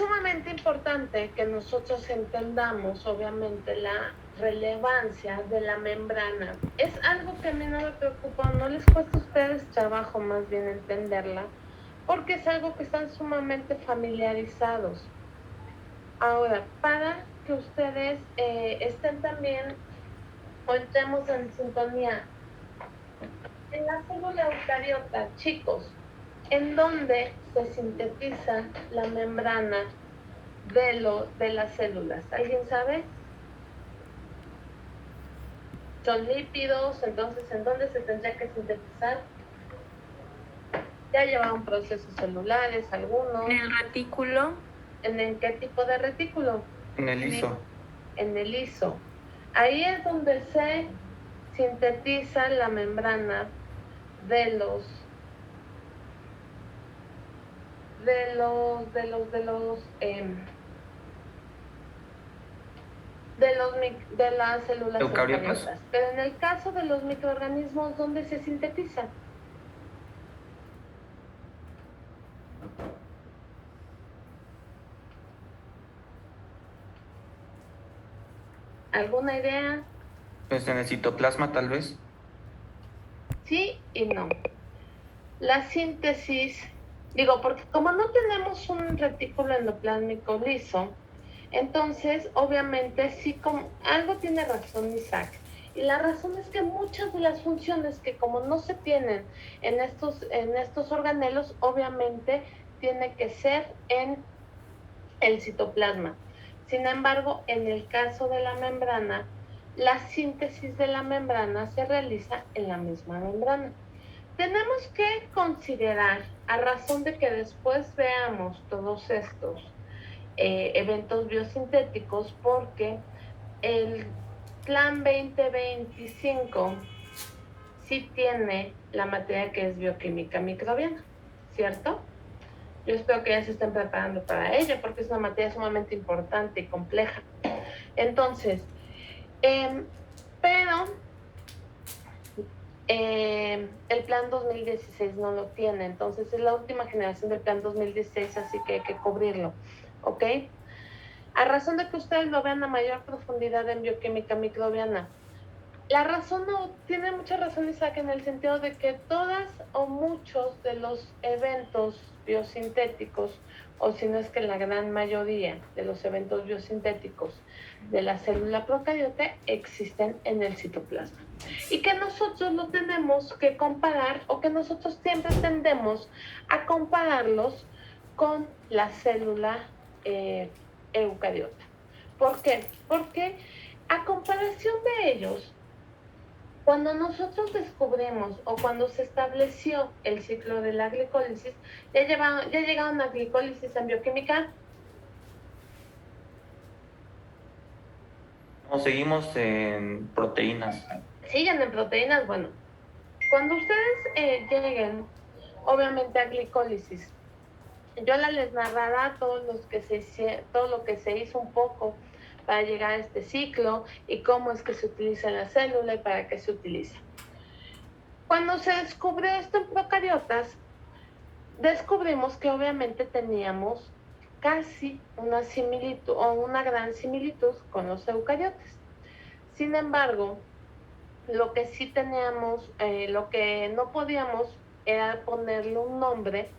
sumamente importante que nosotros entendamos, obviamente, la relevancia de la membrana. Es algo que a mí no me preocupa, no les cuesta a ustedes trabajo más bien entenderla, porque es algo que están sumamente familiarizados. Ahora, para que ustedes estén también o entremos en sintonía, en la célula eucariota, chicos, en donde se sintetiza la membrana de las células. ¿Alguien sabe? Son lípidos, entonces, ¿en dónde se tendría que sintetizar? Ya llevaron procesos celulares, algunos. En el retículo. ¿En qué tipo de retículo? En el liso. En el liso. Ahí es donde se sintetiza la membrana de los de las células eucariotas. Pero en el caso de los microorganismos, ¿dónde se sintetiza? ¿Alguna idea? Pues en el citoplasma tal vez. Sí y no. La síntesis, porque como no tenemos un retículo endoplásmico liso, entonces obviamente sí, como algo tiene razón Isaac. Y la razón es que muchas de las funciones que como no se tienen en estos organelos, obviamente tiene que ser en el citoplasma. Sin embargo, en el caso de la membrana, la síntesis de la membrana se realiza en la misma membrana. Tenemos que considerar, a razón de que después veamos todos estos eventos biosintéticos, porque el Plan 2025 sí tiene la materia que es bioquímica microbiana, ¿cierto? Yo espero que ya se estén preparando para ella, porque es una materia sumamente importante y compleja. Entonces, pero el plan 2016 no lo tiene, entonces es la última generación del plan 2016, así que hay que cubrirlo, ¿ok? A razón de que ustedes lo vean a mayor profundidad en bioquímica microbiana. La razón no tiene mucha razón, Isaac, en el sentido de que todas o muchos de los eventos biosintéticos, o si no es que la gran mayoría de los eventos biosintéticos de la célula procariote existen en el citoplasma. Y que nosotros lo tenemos que comparar, o que nosotros siempre tendemos a compararlos con la célula eucariota. ¿Por qué? Porque a comparación de ellos, cuando nosotros descubrimos o cuando se estableció el ciclo de la glicólisis, ya llegaron a glicólisis en bioquímica. No, seguimos en proteínas. Siguen en proteínas. Bueno, cuando ustedes lleguen, obviamente, a glicólisis, yo les narrará todo lo que se hizo un poco para llegar a este ciclo y cómo es que se utiliza en la célula y para qué se utiliza. Cuando se descubrió esto en procariotas, descubrimos que obviamente teníamos casi una similitud o una gran similitud con los eucariotes. Sin embargo, lo que sí teníamos, lo que no podíamos era ponerle un nombre,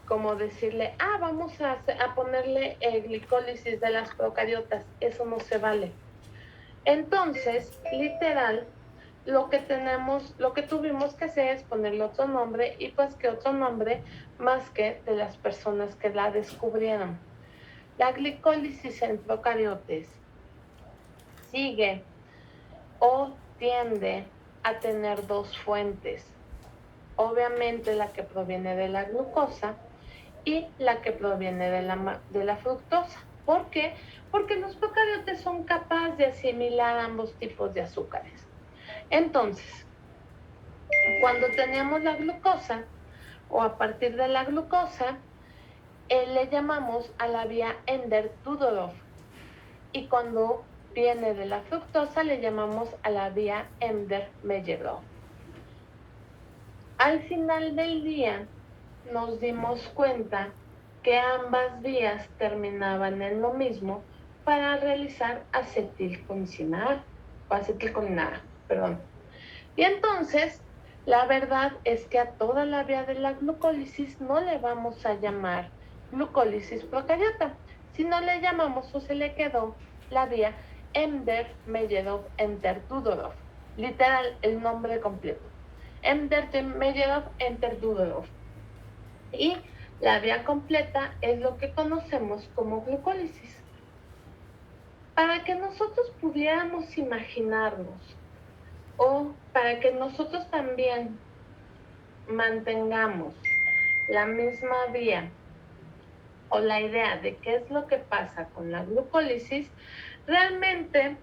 como decirle, vamos a ponerle glicólisis de las procariotas. Eso no se vale. Entonces, literal, lo que tuvimos que hacer es ponerle otro nombre, y pues que otro nombre más que de las personas que la descubrieron. La glicólisis en procariotes sigue o tiende a tener dos fuentes. Obviamente la que proviene de la glucosa y la que proviene de la fructosa. ¿Por qué? Porque los procariotes son capaces de asimilar ambos tipos de azúcares. Entonces, cuando tenemos la glucosa, o a partir de la glucosa, le llamamos a la vía Ender-Tudorov. Y cuando viene de la fructosa, le llamamos a la vía Ender-Mejerov. Al final del día, nos dimos cuenta que ambas vías terminaban en lo mismo para realizar acetilcolinada, perdón. Y entonces, la verdad es que a toda la vía de la glucólisis no le vamos a llamar glucólisis procariota, sino le llamamos o se le quedó la vía Embder-Medvedov-Enterdudorov, literal el nombre completo. Embder-Medvedov-Enterdudorov. Y la vía completa es lo que conocemos como glucólisis. Para que nosotros pudiéramos imaginarnos o para que nosotros también mantengamos la misma vía o la idea de qué es lo que pasa con la glucólisis, realmente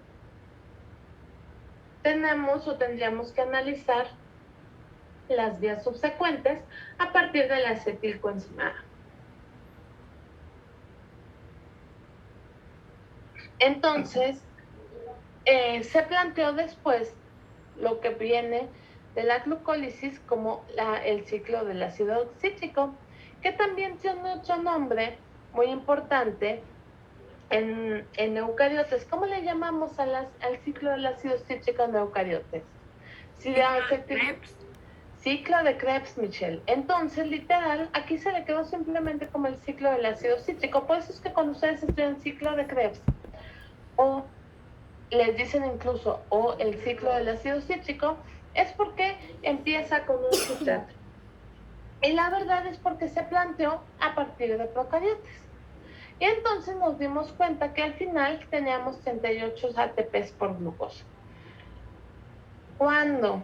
tenemos o tendríamos que analizar las vías subsecuentes a partir de la acetilcoenzima. Entonces, se planteó después lo que viene de la glucólisis como el ciclo del ácido cítrico, que también tiene otro nombre muy importante en eucariotes. ¿Cómo le llamamos al ciclo del ácido cítrico en eucariotes? Ciclo de Krebs, Michelle. Entonces, literal, aquí se le quedó simplemente como el ciclo del ácido cítrico. Por eso es que cuando ustedes estudian ciclo de Krebs, o les dicen incluso, o el ciclo del ácido cítrico, es porque empieza con un citrato. Y la verdad es porque se planteó a partir de procariotes. Y entonces nos dimos cuenta que al final teníamos 38 ATPs por glucosa. Cuando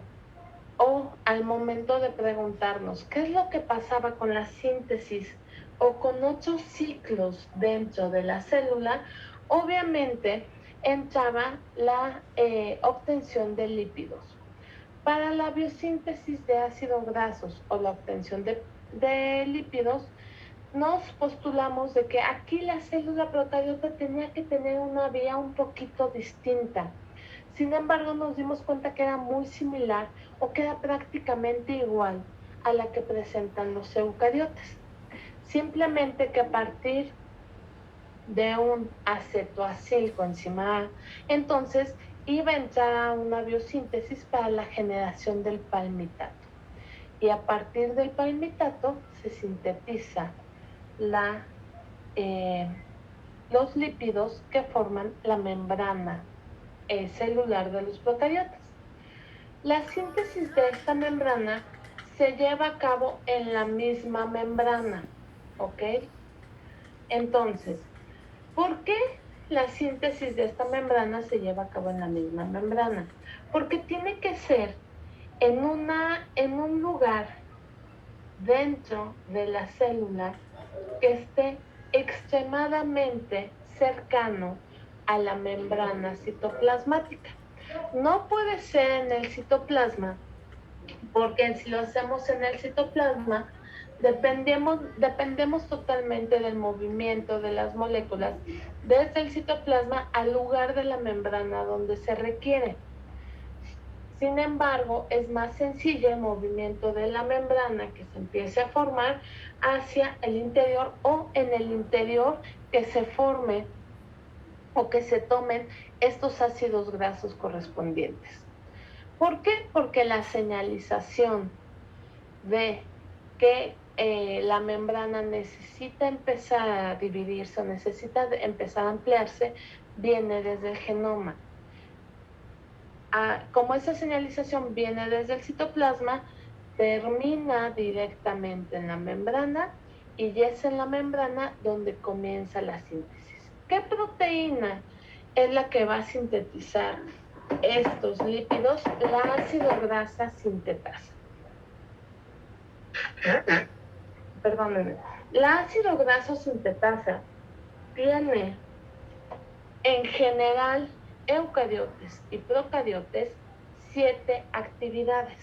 o al momento de preguntarnos qué es lo que pasaba con la síntesis o con otros ciclos dentro de la célula, obviamente entraba la obtención de lípidos. Para la biosíntesis de ácidos grasos o la obtención de lípidos, nos postulamos de que aquí la célula procariota tenía que tener una vía un poquito distinta. Sin embargo, nos dimos cuenta que era muy similar o que era prácticamente igual a la que presentan los eucariotes. Simplemente que a partir de un acetoacilcoenzima A, entonces iba a entrar a una biosíntesis para la generación del palmitato. Y a partir del palmitato se sintetiza los lípidos que forman la membrana celular de los procariotas. La síntesis de esta membrana se lleva a cabo en la misma membrana, ¿ok? Entonces, ¿por qué la síntesis de esta membrana se lleva a cabo en la misma membrana? Porque tiene que ser en un lugar dentro de la célula que esté extremadamente cercano a la membrana citoplasmática. No puede ser en el citoplasma, porque si lo hacemos en el citoplasma, dependemos totalmente del movimiento de las moléculas desde el citoplasma al lugar de la membrana donde se requiere. Sin embargo, es más sencillo el movimiento de la membrana que se empiece a formar hacia el interior o en el interior que se forme o que se tomen estos ácidos grasos correspondientes. ¿Por qué? Porque la señalización de que la membrana necesita empezar a dividirse o necesita empezar a ampliarse viene desde el genoma. Como esa señalización viene desde el citoplasma, termina directamente en la membrana y es en la membrana donde comienza la síntesis. ¿Qué proteína es la que va a sintetizar estos lípidos? La ácido grasa sintetasa. Perdónenme. La ácido graso sintetasa tiene en general eucariotes y procariotes 7 actividades.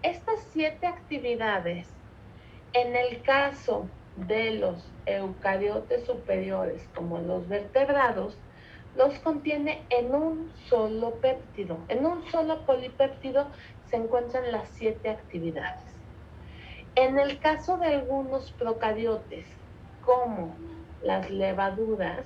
Estas 7 actividades, en el caso de los eucariotes superiores, como los vertebrados, los contiene en un solo péptido. En un solo polipéptido se encuentran las 7 actividades. En el caso de algunos procariotes, como las levaduras,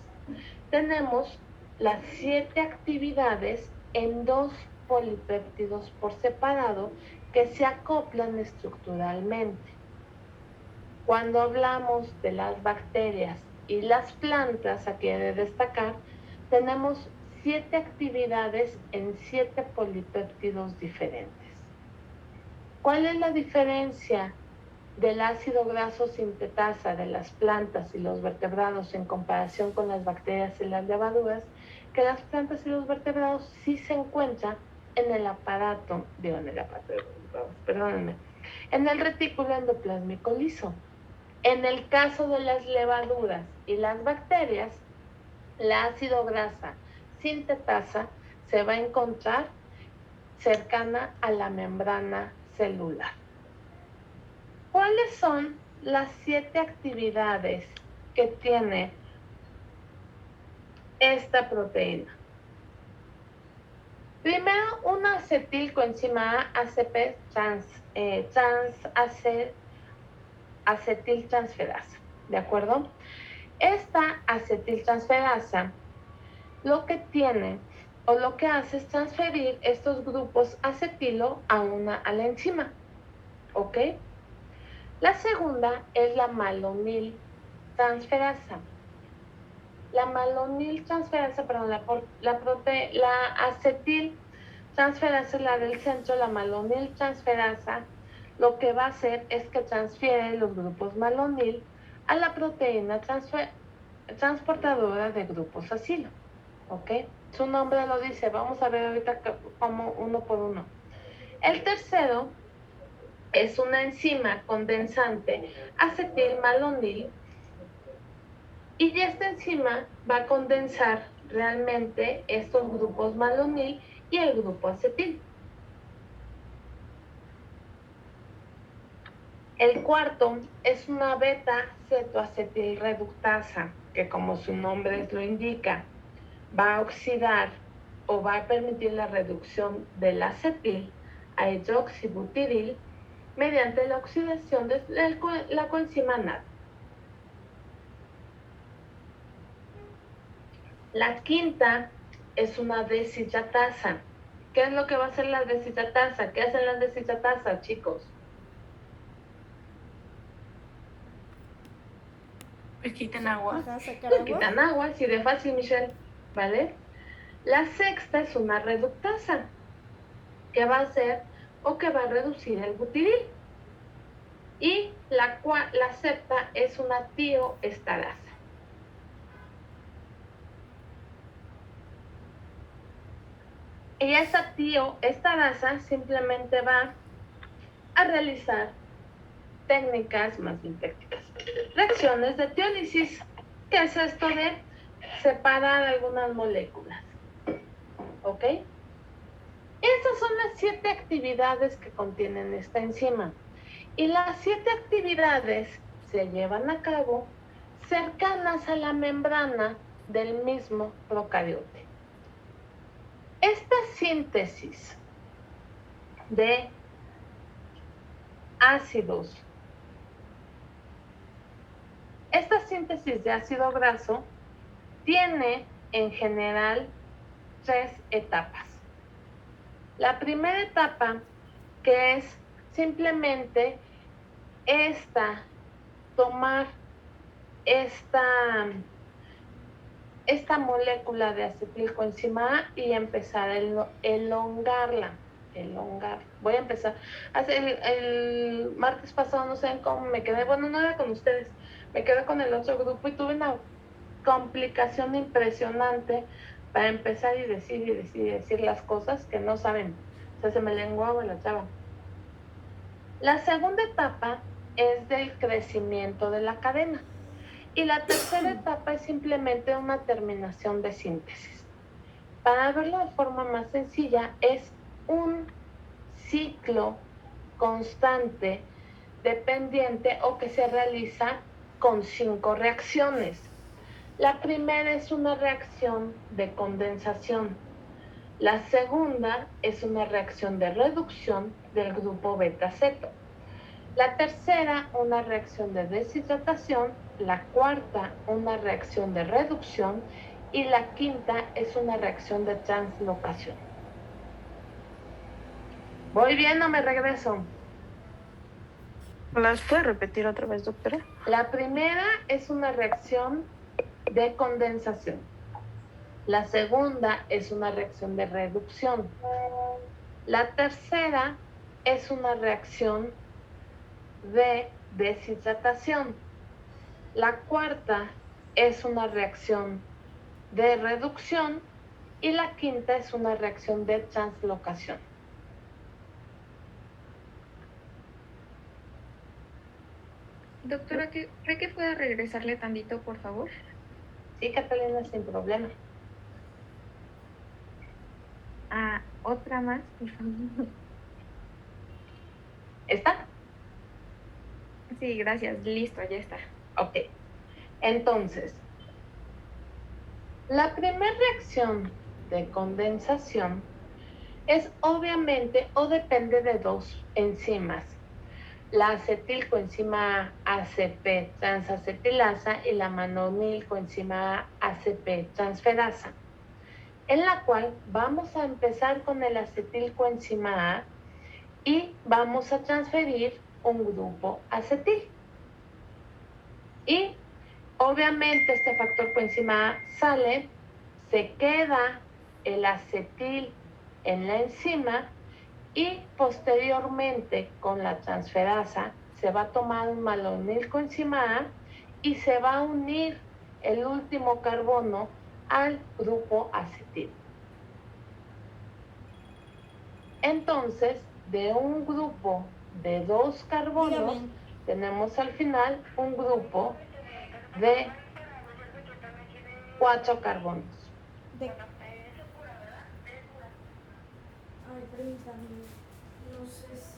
tenemos las 7 actividades en 2 polipéptidos por separado que se acoplan estructuralmente. Cuando hablamos de las bacterias y las plantas, aquí he de destacar, tenemos 7 actividades en 7 polipéptidos diferentes. ¿Cuál es la diferencia del ácido graso sintetasa de las plantas y los vertebrados en comparación con las bacterias y las levaduras? Que las plantas y los vertebrados sí se encuentran en el aparato, perdónenme, en el retículo endoplásmico liso. En el caso de las levaduras y las bacterias, la ácido grasa sintetasa se va a encontrar cercana a la membrana celular. ¿Cuáles son las 7 actividades que tiene esta proteína? Primero, una acetilcoenzima A, ACP acetiltransferasa, ¿de acuerdo? Esta acetiltransferasa lo que tiene o lo que hace es transferir estos grupos acetilo a la enzima, ¿ok? La segunda es la malonil transferasa. La malonil transferasa, perdón, la acetil transferasa es la del centro, la malonil transferasa lo que va a hacer es que transfiere los grupos malonil a la proteína transportadora de grupos acilo, ¿ok? Su nombre lo dice, vamos a ver ahorita como uno por uno. El tercero es una enzima condensante acetilmalonil y esta enzima va a condensar realmente estos grupos malonil y el grupo acetil. El cuarto es una beta-cetoacetilreductasa, que como su nombre lo indica, va a oxidar o va a permitir la reducción del acetil a hidroxibutiril mediante la oxidación de la coenzima NAD. La quinta es una deshidratasa. ¿Qué es lo que va a hacer la deshidratasa? ¿Qué hacen las deshidratasas, chicos? Pues quitan agua. Pues quitan agua, así de fácil, Michelle, ¿vale? La sexta es una reductasa, que va a hacer o que va a reducir el butiril. Y la septa es una tioestarasa. Y esa tioestarasa simplemente va a realizar técnicas, más bien técnicas, reacciones de tiólisis. ¿Qué es esto de separar algunas moléculas? ¿Ok? Estas son las 7 actividades que contienen esta enzima. Y las 7 actividades se llevan a cabo cercanas a la membrana del mismo procariote. Esta síntesis de ácidos, esta síntesis de ácido graso tiene en general 3 etapas. La primera etapa, que es simplemente tomar esta molécula de acetilcoenzima A y empezar a elongarla. Voy a empezar. El martes pasado no saben cómo me quedé, bueno, no era con ustedes, me quedé con el otro grupo y tuve una complicación impresionante para empezar y decir las cosas que no saben. O sea, se me lenguaba la traba. La segunda etapa es del crecimiento de la cadena. Y la tercera etapa es simplemente una terminación de síntesis. Para verlo de forma más sencilla, es un ciclo constante, dependiente o que se realiza con 5 reacciones. La primera es una reacción de condensación. La segunda es una reacción de reducción del grupo beta-ceto. La tercera, una reacción de deshidratación. La cuarta, una reacción de reducción. Y la quinta es una reacción de translocación. ¿Voy bien o me regreso? ¿Las puede repetir otra vez, doctora? La primera es una reacción de condensación. La segunda es una reacción de reducción. La tercera es una reacción de deshidratación. La cuarta es una reacción de reducción y la quinta es una reacción de translocación. Doctora, ¿cree que pueda regresarle tantito, por favor? Sí, Catalina, sin problema. Otra más, por favor. ¿Está? Sí, gracias. Listo, ya está. Ok. Entonces, la primera reacción de condensación es obviamente o depende de dos enzimas. La acetilcoenzima ACP transacetilasa y la manonilcoenzima ACP transferasa, en la cual vamos a empezar con el acetilcoenzima A y vamos a transferir un grupo acetil. Y obviamente este factor coenzima A sale, se queda el acetil en la enzima y posteriormente con la transferasa se va a tomar un malonilcoenzima A y se va a unir el último carbono al grupo acetil. Entonces, de un grupo de 2 carbonos, tenemos al final un grupo de 4 carbonos.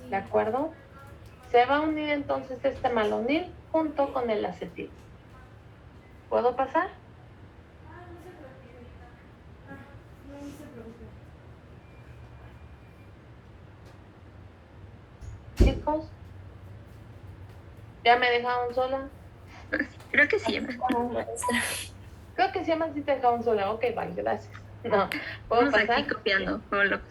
¿De acuerdo? Se va a unir entonces este malonil junto con el acetil. ¿Puedo pasar? Chicos, ¿ya me dejaron sola? Creo que sí. Creo que sí, sí te dejaron sola. Ok, vale, gracias. No, ¿puedo Vamos pasar? aquí copiando, como locos.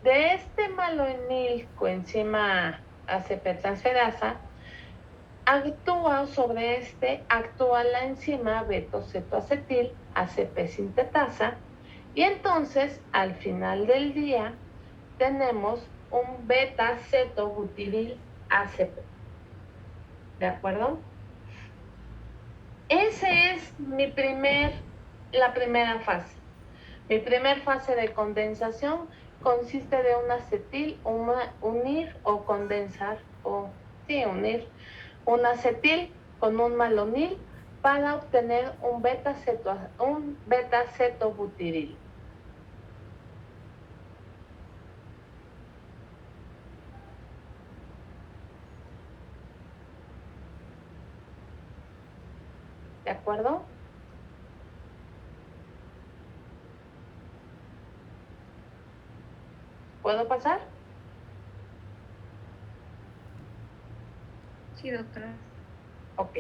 De este malonil coenzima ACP transferasa, actúa la enzima betocetoacetil ACP sintetasa y entonces al final del día tenemos un beta-cetobutiril ACP. ¿De acuerdo? Esa es la primera fase. Mi primera fase de condensación consiste de un acetil, unir o condensar, unir un acetil con un malonil para obtener un beta-cetobutiril. ¿De acuerdo? ¿Puedo pasar? Sí, doctora. Ok.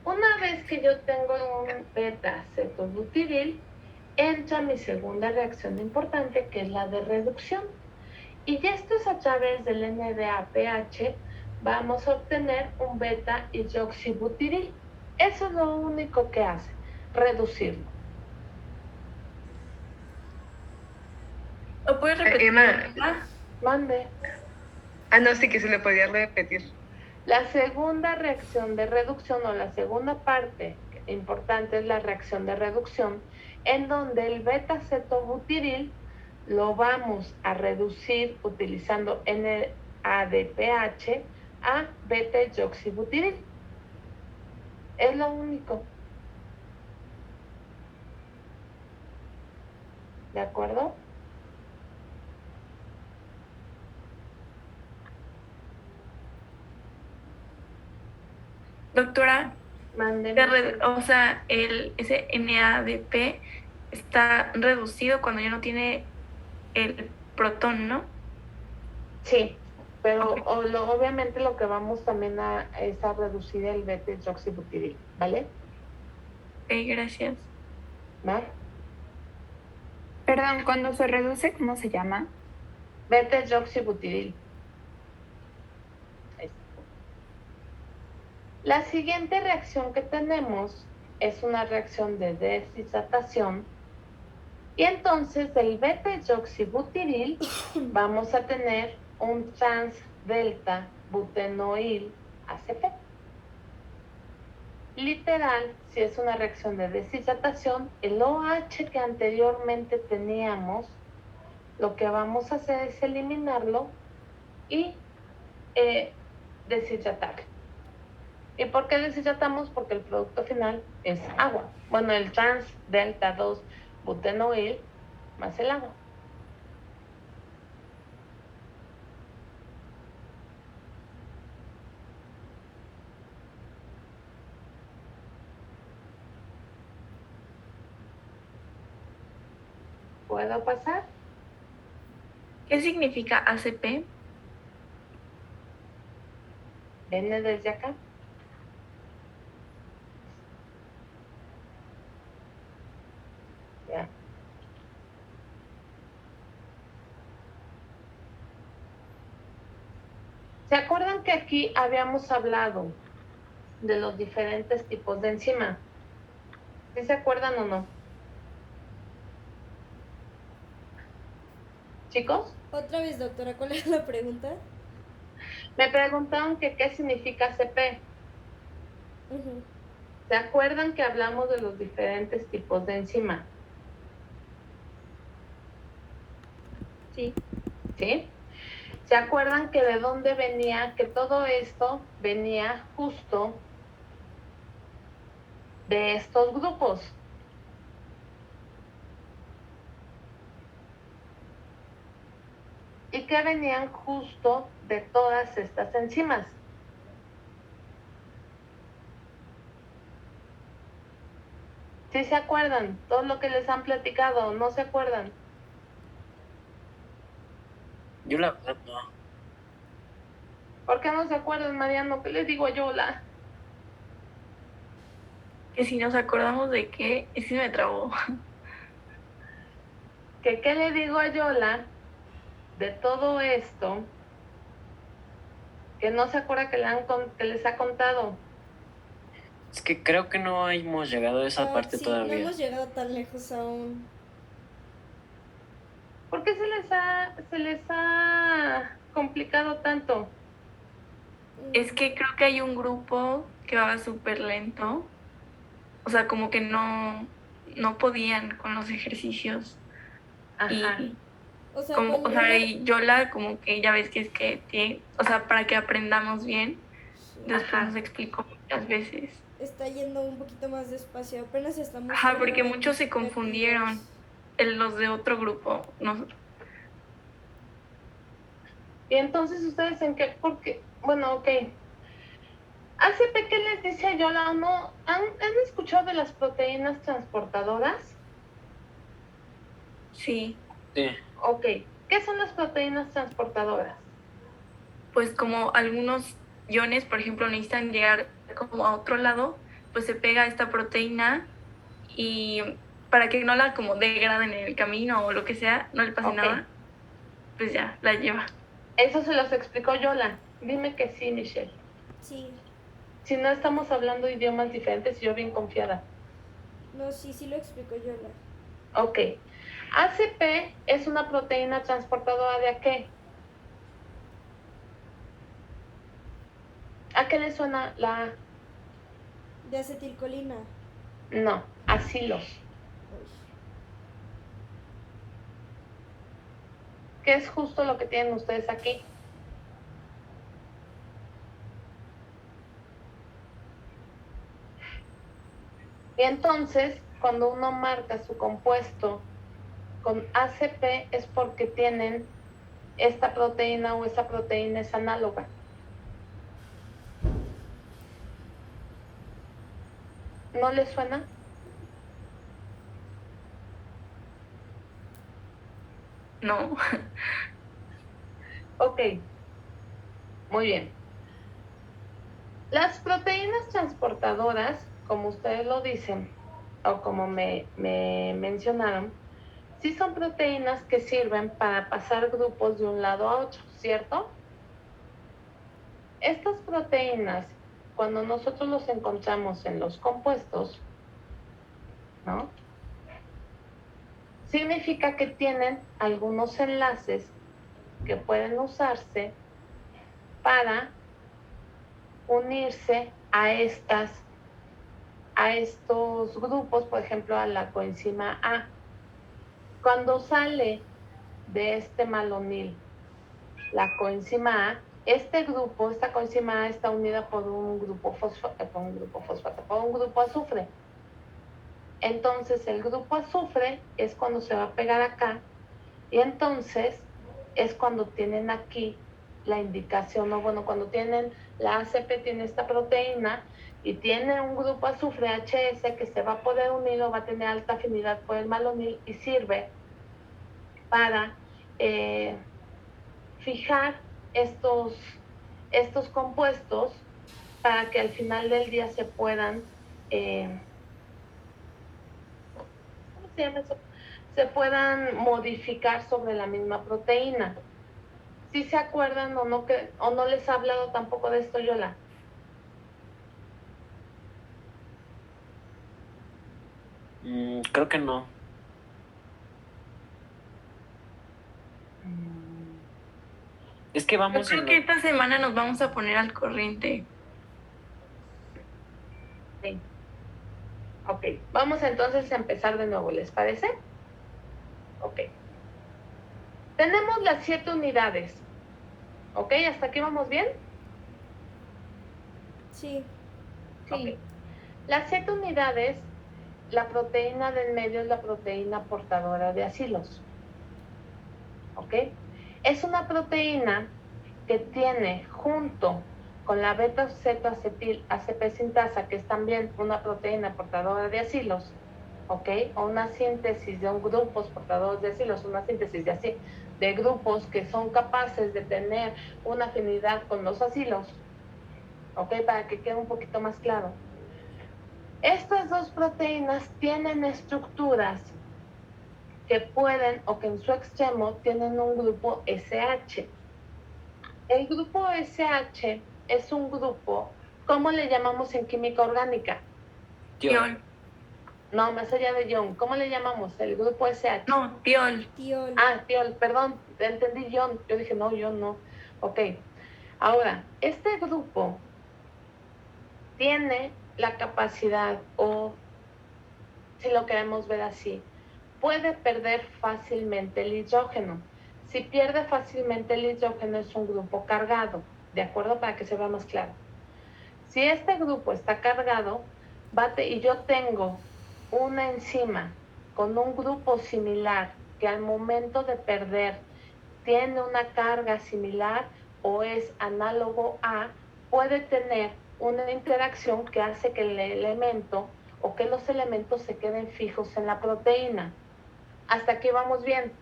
Una vez que yo tengo un beta-cetobutiril, entra mi segunda reacción importante, que es la de reducción. Y ya esto es a través del NADPH, vamos a obtener un beta-hidroxibutiril. Eso es lo único que hace, reducirlo. ¿Lo puedes repetir? Emma. Mande. No, sí que se le podía repetir. La segunda reacción de reducción o la segunda parte importante es la reacción de reducción, en donde el beta-cetobutiril lo vamos a reducir utilizando NADPH a beta-hidroxibutiril. Es lo único. ¿De acuerdo? Doctora, Mándeme. o sea, ese NADP está reducido cuando ya no tiene el protón, ¿no? Sí, pero Ok. obviamente lo que vamos también es a reducir el beta-hidroxibutiril, ¿vale? Ok, gracias. ¿Va? Perdón, cuando se reduce, ¿cómo se llama? Beta-hidroxibutiril. Ahí está. La siguiente reacción que tenemos es una reacción de deshidratación y entonces del beta-hidroxibutiril vamos a tener un trans-delta butenoil ACP. Literal, si es una reacción de deshidratación, el OH que anteriormente teníamos, lo que vamos a hacer es eliminarlo y deshidratarlo. ¿Y por qué deshidratamos? Porque el producto final es agua. Bueno, el trans delta 2 butenoil más el agua. ¿Puedo pasar? ¿Qué significa ACP? Viene desde acá. Ya. ¿Se acuerdan que aquí habíamos hablado de los diferentes tipos de enzima? ¿Sí se acuerdan o no? Chicos, Otra vez, doctora, ¿cuál es la pregunta? me preguntaron que qué significa CP. Ujú. ¿Se acuerdan que hablamos de los diferentes tipos de enzima? Sí. ¿Sí? ¿Se acuerdan que de dónde venía? Que todo esto venía justo de estos grupos. Y que venían justo de todas estas enzimas. ¿Sí se acuerdan? Todo lo que les han platicado, ¿no se acuerdan? Yo la verdad no. ¿Por qué no se acuerdan, Mariano? ¿Qué les digo a Yola? Que si nos acordamos de qué, es que me trabó. ¿Que qué le digo a Yola de todo esto que no se acuerda que, que les ha contado? Es que creo que no hemos llegado a esa parte Sí, no todavía. hemos llegado tan lejos aún. ¿Por qué se les ha complicado tanto? Es que creo que hay un grupo que va súper lento. O sea, como que no podían con los ejercicios. Ajá. Y O sea, como, con o sea, una... y Yola como que ya ves que es que tiene, o sea, para que aprendamos bien, después Ajá. nos explicó muchas veces. Está yendo un poquito más despacio. Apenas estamos Ajá, como porque en muchos se confundieron. vertidos. Los de otro grupo. No, Y entonces ustedes en qué, porque, bueno, ok. ACP, ¿qué les dice a Yola? ¿No? ¿Han escuchado de las proteínas transportadoras? sí, Sí. Ok. ¿Qué son las proteínas transportadoras? pues como algunos iones, por ejemplo, necesitan llegar como a otro lado, pues se pega esta proteína y para que no la como degraden en el camino o lo que sea, no le pase Ok. nada, pues ya, la lleva. Eso se los explicó Yola. Dime que sí, Michelle. Sí. Si no estamos hablando de idiomas diferentes, yo bien confiada. No, sí, sí lo explicó Yola. Ok. ACP es una proteína transportadora de ¿a qué? ¿A qué le suena la A? De acetilcolina. No, asilos. Uy. Que es justo lo que tienen ustedes aquí. Y entonces, cuando uno marca su compuesto con ACP es porque tienen esta proteína o esa proteína es análoga. ¿No les suena? No, Ok. Muy bien. Las proteínas transportadoras, como ustedes lo dicen, o como me mencionaron, sí son proteínas que sirven para pasar grupos de un lado a otro, ¿cierto? Estas proteínas, cuando nosotros los encontramos en los compuestos, ¿no? Significa que tienen algunos enlaces que pueden usarse para unirse a estos grupos, por ejemplo, a la coenzima A. Cuando sale de este malonil la coenzima A, esta coenzima A está unida por un grupo azufre. Entonces el grupo azufre es cuando se va a pegar acá y entonces es cuando tienen aquí la indicación, o bueno, cuando tienen la ACP, tiene esta proteína y tiene un grupo azufre HS que se va a poder unir o va a tener alta afinidad por el malonil y sirve para fijar estos compuestos para que al final del día se puedan, ¿cómo se llama eso? Se puedan modificar sobre la misma proteína. ¿Sí se acuerdan o no les ha hablado tampoco de esto, Yola? Creo que no. Es que Yo vamos creo en que esta semana nos vamos a poner al corriente. Sí. Ok, vamos entonces a empezar de nuevo, ¿les parece? Ok. Tenemos las 7 unidades. ¿Ok? ¿Hasta aquí vamos bien? Sí. Ok. Las 7 unidades, la proteína del medio es la proteína portadora de acilos. ¿Ok? Es una proteína que tiene junto con la beta-cetoacetil ACP sintasa, que es también una proteína portadora de acilos, ¿ok? O una síntesis de un grupos portadores de acilos, una síntesis de grupos que son capaces de tener una afinidad con los acilos, ¿ok? Para que quede un poquito más claro. Estas dos proteínas tienen estructuras que pueden o que en su extremo tienen un grupo SH. El grupo SH es un grupo, ¿cómo le llamamos en química orgánica? Tiol. No, más allá de ion, ¿cómo le llamamos? El grupo SH. No, tiol. Tiol. Ah, tiol, perdón, entendí ion. Yo dije, no, ion no. Ok. Ahora, este grupo tiene la capacidad, o si lo queremos ver así, puede perder fácilmente el hidrógeno. Si pierde fácilmente el hidrógeno es un grupo cargado, ¿de acuerdo? Para que se vea más claro. Si este grupo está cargado, y yo tengo una enzima con un grupo similar que al momento de perder tiene una carga similar o es análogo a, puede tener una interacción que hace que el elemento o que los elementos se queden fijos en la proteína. Hasta aquí vamos bien.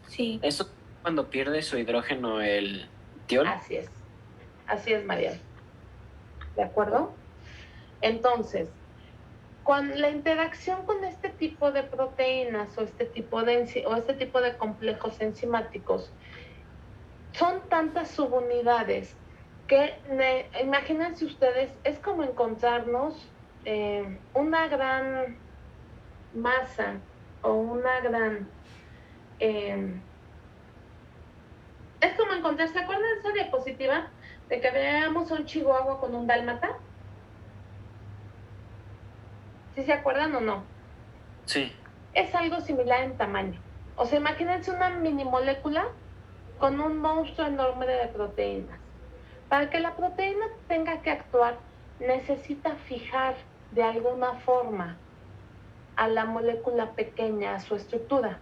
Sí. eso cuando pierde su hidrógeno el tiol. Así es, María. ¿De acuerdo? Entonces, con la interacción con este tipo de proteínas o este tipo de complejos enzimáticos, son tantas subunidades que imagínense ustedes, es como encontrarnos una gran masa o una gran... es como encontrarse, ¿se acuerdan de esa diapositiva de que veamos un chihuahua con un dálmata? ¿Sí se acuerdan o no? Sí. Es algo similar en tamaño. O sea, imagínense una mini molécula con un monstruo enorme de proteínas. Para que la proteína tenga que actuar, necesita fijar de alguna forma a la molécula pequeña, a su estructura.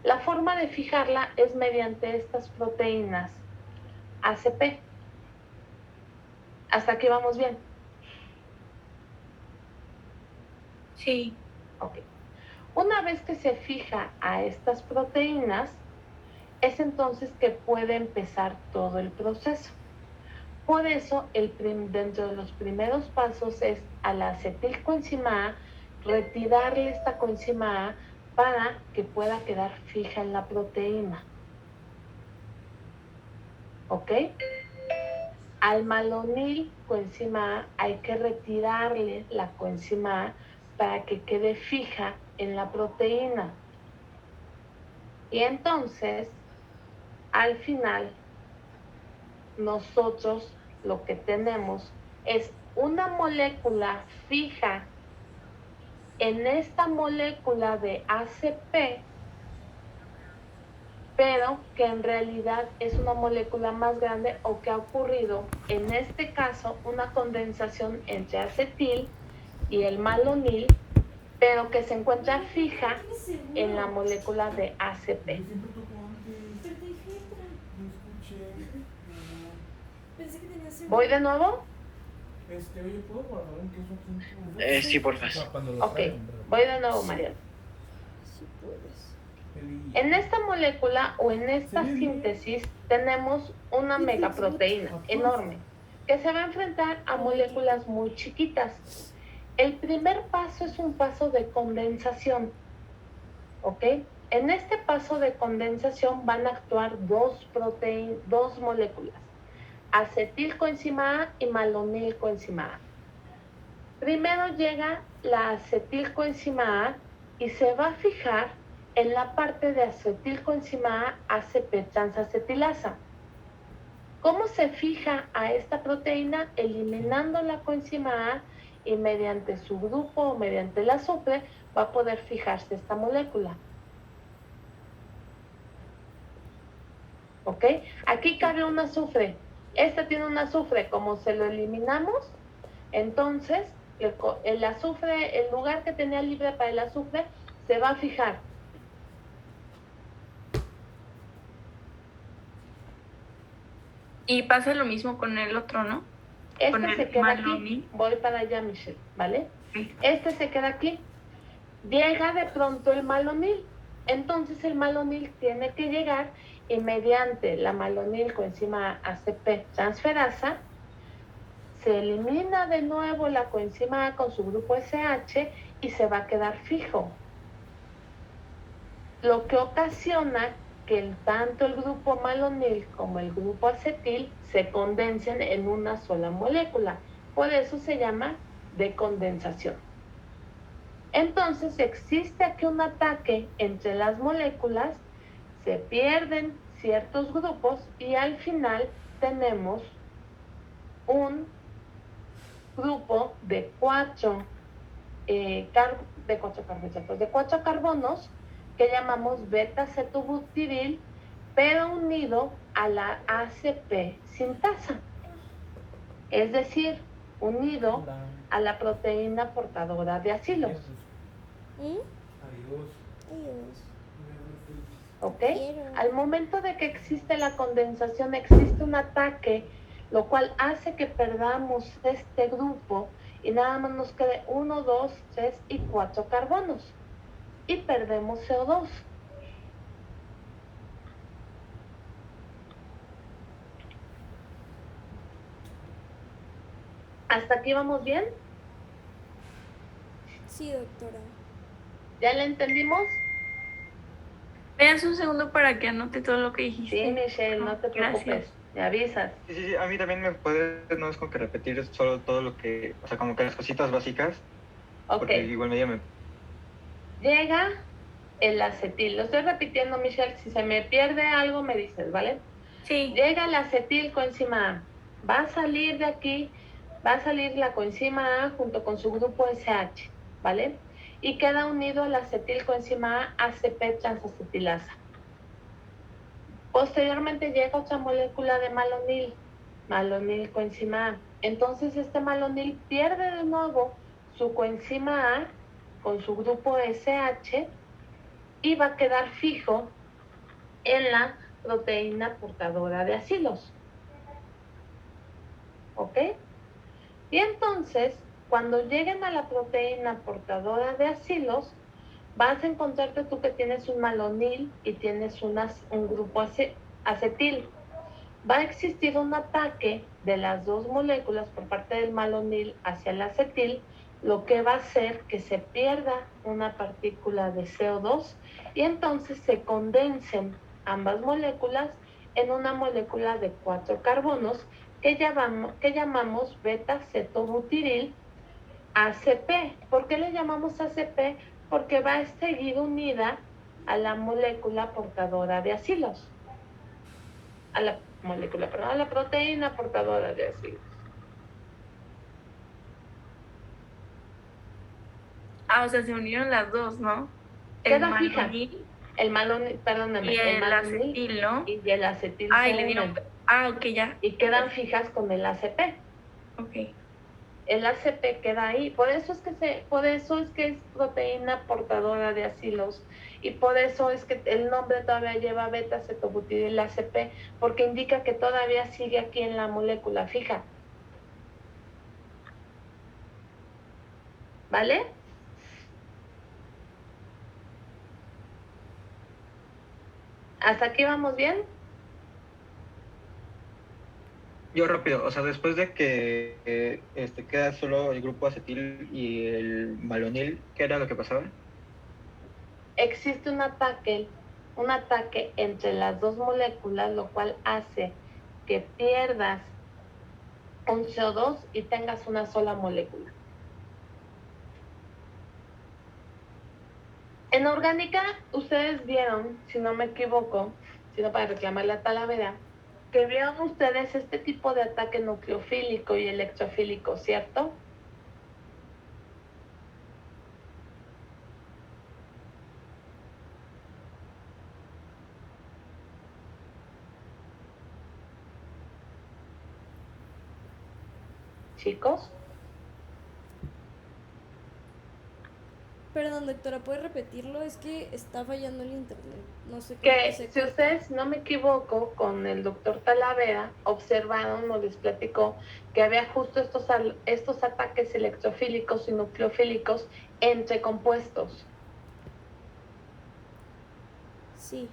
La forma de fijarla es mediante estas proteínas ACP. Hasta aquí vamos bien. Sí. Ok. Una vez que se fija a estas proteínas, es entonces que puede empezar todo el proceso. Por eso, dentro de los primeros pasos es a la acetilcoenzima A retirarle esta coenzima A para que pueda quedar fija en la proteína. ¿Ok? Al malonil coenzima A hay que retirarle la coenzima A para que quede fija en la proteína. Y entonces, al final, nosotros lo que tenemos es una molécula fija en esta molécula de ACP, pero que en realidad es una molécula más grande o que ha ocurrido, en este caso, una condensación entre acetil y el malonil, pero que se encuentra fija en la molécula de ACP. ¿Voy de nuevo? Oye, ¿puedo guardar un queso aquí? Sí, porfa. Ok, voy de nuevo, Mariana. Si puedes. En esta molécula o en esta síntesis tenemos una megaproteína enorme que se va a enfrentar a moléculas muy chiquitas. El primer paso es un paso de condensación, ¿ok? En este paso de condensación van a actuar dos moléculas, acetilcoenzima A y malonilcoenzima A. Primero llega la acetilcoenzima A y se va a fijar en la parte de acetilcoenzima A ACP transacetilasa. ¿Cómo se fija a esta proteína? Eliminando la coenzima A y mediante su grupo o mediante el azufre va a poder fijarse esta molécula. ¿Ok? Aquí cabe un azufre. Este tiene un azufre. Como se lo eliminamos, entonces el azufre, el lugar que tenía libre para el azufre, se va a fijar. Y pasa lo mismo con el otro, ¿no? Con Este el se queda malonil. aquí. Voy para allá, Michelle, ¿vale? Sí. Este se queda aquí. Llega de pronto el malonil. Entonces el malonil tiene que llegar y mediante la malonil coenzima ACP transferasa se elimina de nuevo la coenzima A con su grupo SH y se va a quedar fijo. Lo que ocasiona que tanto el grupo malonil como el grupo acetil se condensen en una sola molécula. Por eso se llama decondensación. Entonces existe aquí un ataque entre las moléculas, se pierden ciertos grupos y al final tenemos un grupo de cuatro carbonos que llamamos beta-cetobutiril, pero unido a la ACP sintasa, es decir, unido a la proteína portadora de acilos. Adiós. Adiós. ¿Ok? Quiero. Al momento de que existe la condensación, existe un ataque, lo cual hace que perdamos este grupo y nada más nos quede 1, 2, 3 y 4 carbonos. Y perdemos CO2. ¿Hasta aquí vamos bien? Sí, doctora. ¿Ya le entendimos? ¿Me das un segundo para que anote todo lo que dijiste? Sí, Michelle, no te preocupes. Gracias. Me avisas. Sí, a mí también me puedes, no es como que repetir solo todo lo que, o sea, como que las cositas básicas, Ok. porque igual medio me... Llega el acetil. Lo estoy repitiendo, Michelle. Si se me pierde algo, me dices, ¿vale? Sí. Llega el acetil coenzima A. Va a salir de aquí, va a salir la coenzima A junto con su grupo SH, ¿vale? Y queda unido al acetil coenzima A ACP transacetilasa. Posteriormente llega otra molécula de malonil coenzima A. Entonces este malonil pierde de nuevo su coenzima A con su grupo SH y va a quedar fijo en la proteína portadora de acilos. ¿Ok? Y entonces, cuando lleguen a la proteína portadora de acilos, vas a encontrarte tú que tienes un malonil y tienes un grupo acetil. Va a existir un ataque de las dos moléculas por parte del malonil hacia el acetil, lo que va a hacer que se pierda una partícula de CO2 y entonces se condensen ambas moléculas en una molécula de 4 carbonos que llamamos beta-cetobutiril ACP. ¿Por qué le llamamos ACP? Porque va a seguir unida a la molécula portadora de acilos, a la proteína portadora de acilos. Ah, o sea, se unieron las dos, ¿no? Queda fija. malonil El malonil, perdóname, y el malonil acetil, ¿no? y el acetil Ah, y se le dieron. unen Ah, ok, ya. y quedan fijas con el ACP. Ok. El ACP queda ahí, por eso es que es proteína portadora de acilos y por eso es que el nombre todavía lleva beta-cetobutiril ACP, porque indica que todavía sigue aquí en la molécula fija. ¿Vale? ¿Hasta aquí vamos bien? Yo rápido, o sea, después de que queda solo el grupo acetil y el malonil, ¿qué era lo que pasaba? Existe un ataque entre las dos moléculas, lo cual hace que pierdas un CO2 y tengas una sola molécula. En orgánica, ustedes vieron, si no me equivoco, sino para reclamar la Talavera, que vieron ustedes este tipo de ataque nucleofílico y electrofílico, ¿cierto? Chicos. Perdón, doctora, ¿puede repetirlo? Es que está fallando el internet. No sé cómo Que se si corta. ustedes, si no me equivoco, con el doctor Talavera, observaron o les platicó que había justo estos ataques electrofílicos y nucleofílicos entre compuestos. Sí.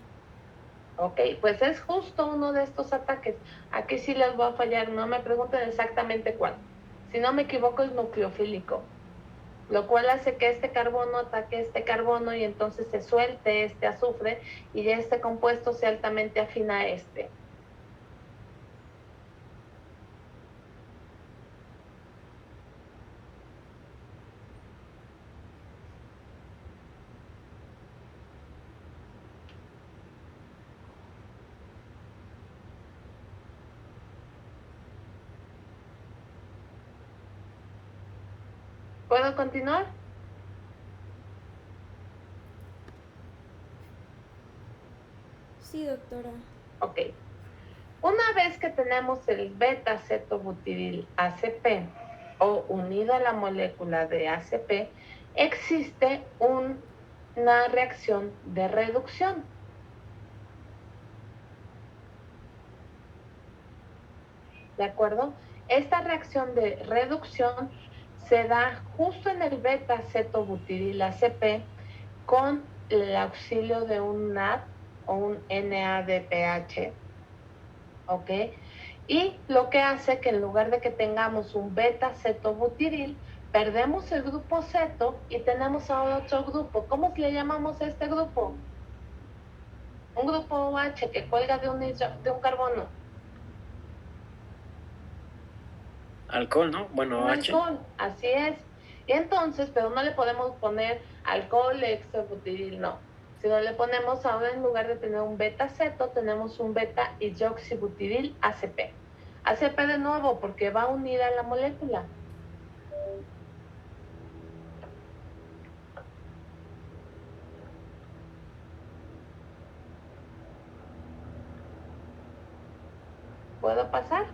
Ok, pues es justo uno de estos ataques. Aquí sí les voy a fallar, no me pregunten exactamente cuál. Si no me equivoco, es nucleofílico, lo cual hace que este carbono ataque este carbono y entonces se suelte este azufre y ya este compuesto sea altamente afín a este. ¿Puedo continuar? Sí, doctora. Ok. Una vez que tenemos el beta-cetobutiril ACP o unido a la molécula de ACP, existe una reacción de reducción. ¿De acuerdo? Esta reacción de reducción se da justo en el beta-cetobutiril ACP con el auxilio de un NAD o un NADPH, ¿ok? Y lo que hace que en lugar de que tengamos un beta-cetobutiril, perdemos el grupo ceto y tenemos ahora otro grupo. ¿Cómo le llamamos a este grupo? Un grupo OH que cuelga de un carbono. Alcohol, ¿no? Bueno, Un H. alcohol, así es. Y entonces, pero no le podemos poner alcohol exobutiril, no. Sino le ponemos ahora en lugar de tener un beta-ceto, tenemos un beta-hidroxibutiril ACP. ACP de nuevo porque va unida a la molécula. ¿Puedo pasar?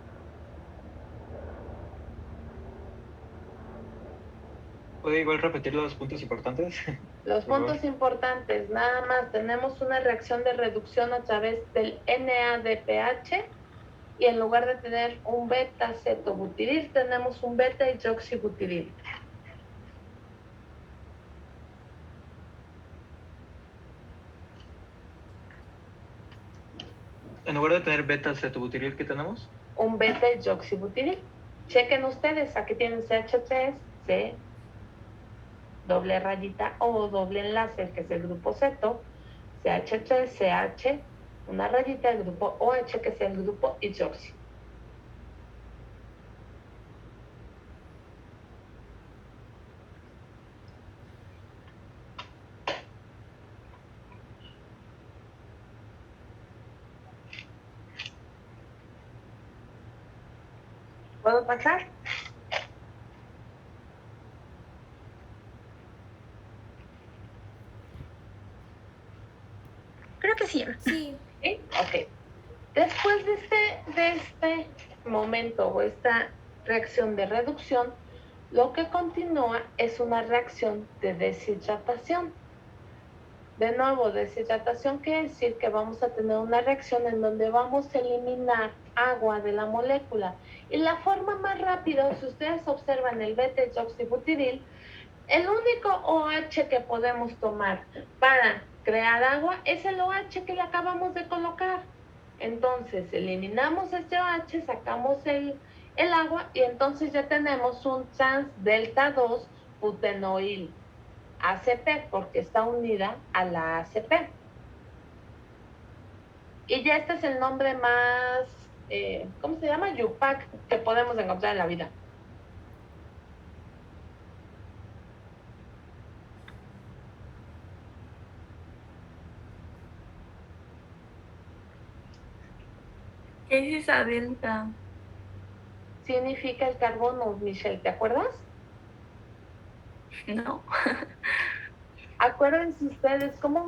¿Puede igual repetir los puntos importantes? Los Por favor. puntos importantes, nada más, tenemos una reacción de reducción a través del NADPH y en lugar de tener un beta-cetobutiril, tenemos un beta-hidroxibutiril. En lugar de tener beta-cetobutiril, ¿qué tenemos? Un beta-hidroxibutiril. Chequen ustedes, aquí tienen CH3, C, doble rayita O, doble enlace, que es el grupo ceto, CH3, CH, una rayita del grupo OH, que es el grupo hidroxi. ¿Puedo pasar? Creo que sí. Sí. ¿Sí? Ok. Después de este momento o esta reacción de reducción, lo que continúa es una reacción de deshidratación. De nuevo, deshidratación quiere decir que vamos a tener una reacción en donde vamos a eliminar agua de la molécula. Y la forma más rápida, si ustedes observan el beta-hidroxibutiril, el único OH que podemos tomar para crear agua es el OH que le acabamos de colocar. Entonces, eliminamos este OH, sacamos el agua y entonces ya tenemos un trans delta 2 butenoil ACP porque está unida a la ACP. Y ya este es el nombre más, ¿cómo se llama? Yupac que podemos encontrar en la vida. ¿Qué es esa delta? Significa el carbono, Michelle, ¿te acuerdas? No. Acuérdense ustedes, ¿cómo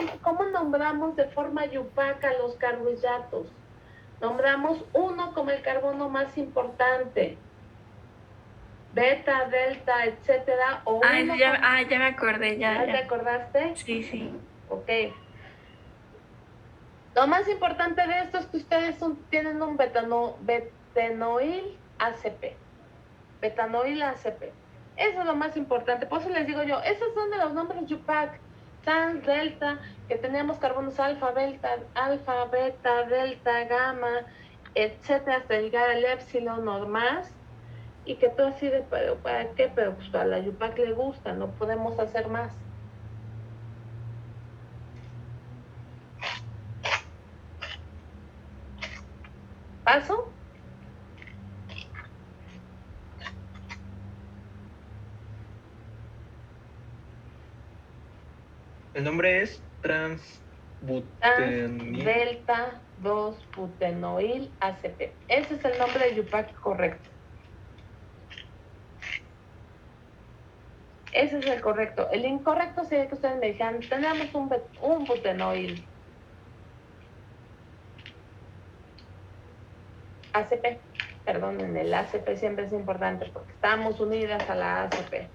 nombramos de forma yupac a los carbohidratos? Nombramos uno como el carbono más importante, beta, delta, etcétera, o uno Ya me acordé, ¿Ya te ya. acordaste? Sí. Ok. Lo más importante de esto es que ustedes tienen un betanoil ACP. Betanoil ACP. Eso es lo más importante. Por eso les digo yo, esos son de los nombres Yupac, trans, delta, que tenemos carbonos alfa, beta, delta, gamma, etcétera, hasta llegar al epsilon o más. Y que tú así de, ¿pero para qué? Pero pues a la Yupac le gusta, no podemos hacer más. ¿Paso? El nombre es transbutenil. Delta 2 butenoil ACP. Ese es el nombre de Yupac correcto. Ese es el correcto. El incorrecto sería que ustedes me dijeran, tenemos un butenoil ACP. Perdonen, el ACP siempre es importante porque estamos unidas a la ACP.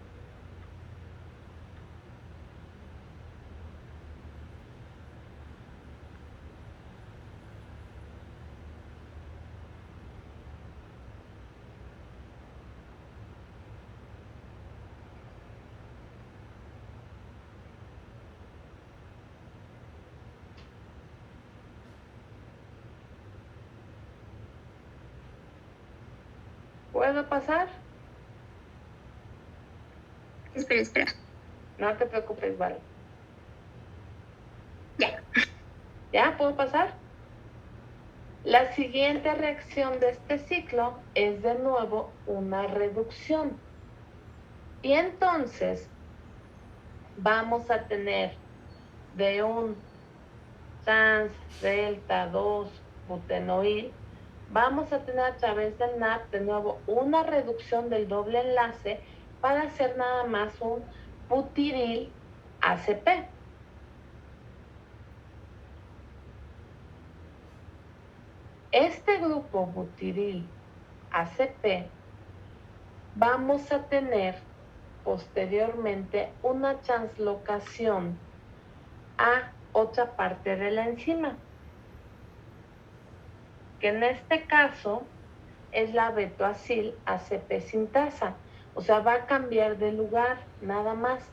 ¿Puedo pasar? Espera. No te preocupes, vale. Ya. ¿Ya? ¿Puedo pasar? La siguiente reacción de este ciclo es de nuevo una reducción. Y entonces vamos a tener de un trans delta 2 butenoil, vamos a tener a través del NAP de nuevo una reducción del doble enlace para hacer nada más un butiril ACP. Este grupo butiril ACP vamos a tener posteriormente una translocación a otra parte de la enzima, que en este caso es la betoacil ACP sintasa, o sea, va a cambiar de lugar nada más.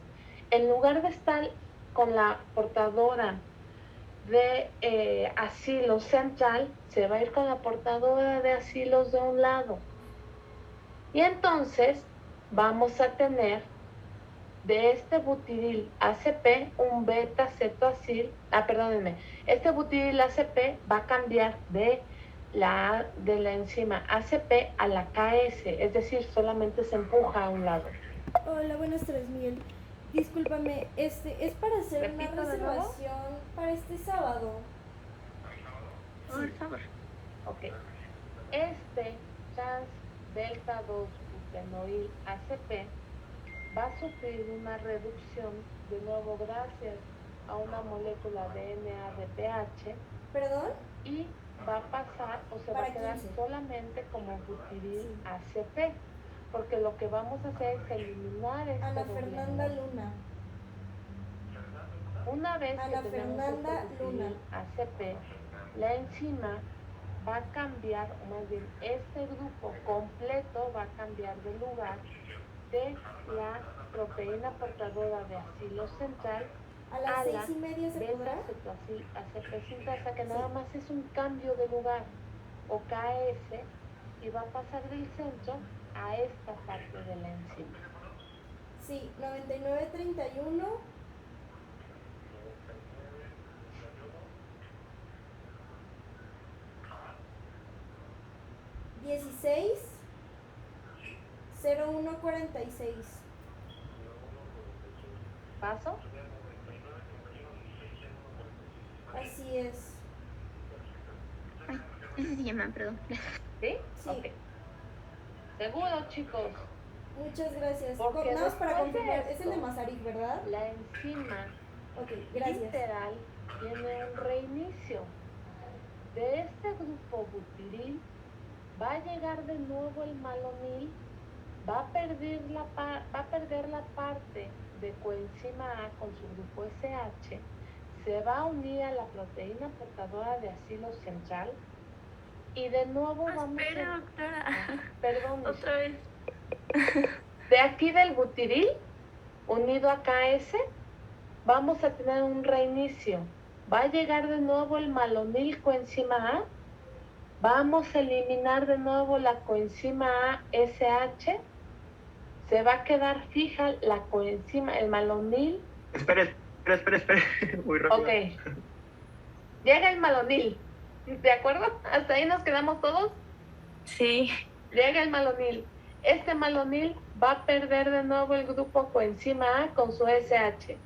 En lugar de estar con la portadora de acilo central se va a ir con la portadora de acilos de un lado. Y entonces vamos a tener de este butiril ACP un beta cetoacil, perdónenme, este butiril ACP va a cambiar de la enzima ACP a la KS, es decir, solamente se empuja a un lado. Hola, buenas tardes, Miguel. Discúlpame, es para hacer una ¿Repito de nuevo? reservación para este sábado. Por favor. Ok. Este trans delta 2 butenoil ACP va a sufrir una reducción, de nuevo gracias a una molécula de NADPH, ¿Perdón? y va a pasar o se va Para a quedar 15. solamente como butiril ACP, porque lo que vamos a hacer es eliminar este Ana doble Fernanda bond. Luna. Una vez Ana que tenemos Fernanda este Luna. butiril ACP, la enzima va a cambiar, o más bien este grupo completo va a cambiar de lugar de la proteína portadora de acilo central A las a la 6:30 se podrá. beta cetoacil ACP sintasa, que nada más es un cambio de lugar, o KS, y va a pasar del centro a esta parte de la enzima. Sí, 9931. 16 0146. ¿Paso? Así es. Ese se llama, perdón. ¿Sí? Sí. Ok. ¿Seguro, chicos? Muchas gracias. Porque Nada más para después de confirmar, es el de esto, Masaryk, ¿verdad? La enzima Ok, gracias. literal tiene un reinicio. De este grupo butiril va a llegar de nuevo el malonil, va a perder la parte de coenzima A con su grupo SH, se va a unir a la proteína portadora de acilo central y de nuevo vamos Espera, a... doctora. Perdón. Otra vez. De aquí del butiril unido a KS vamos a tener un reinicio. Va a llegar de nuevo el malonil coenzima A. Vamos a eliminar de nuevo la coenzima A SH. Se va a quedar fija la coenzima, el malonil. Espera. Muy rápido. Ok. Llega el malonil. ¿De acuerdo? ¿Hasta ahí nos quedamos todos? Sí. Llega el malonil. Este malonil va a perder de nuevo el grupo coenzima A con su SH.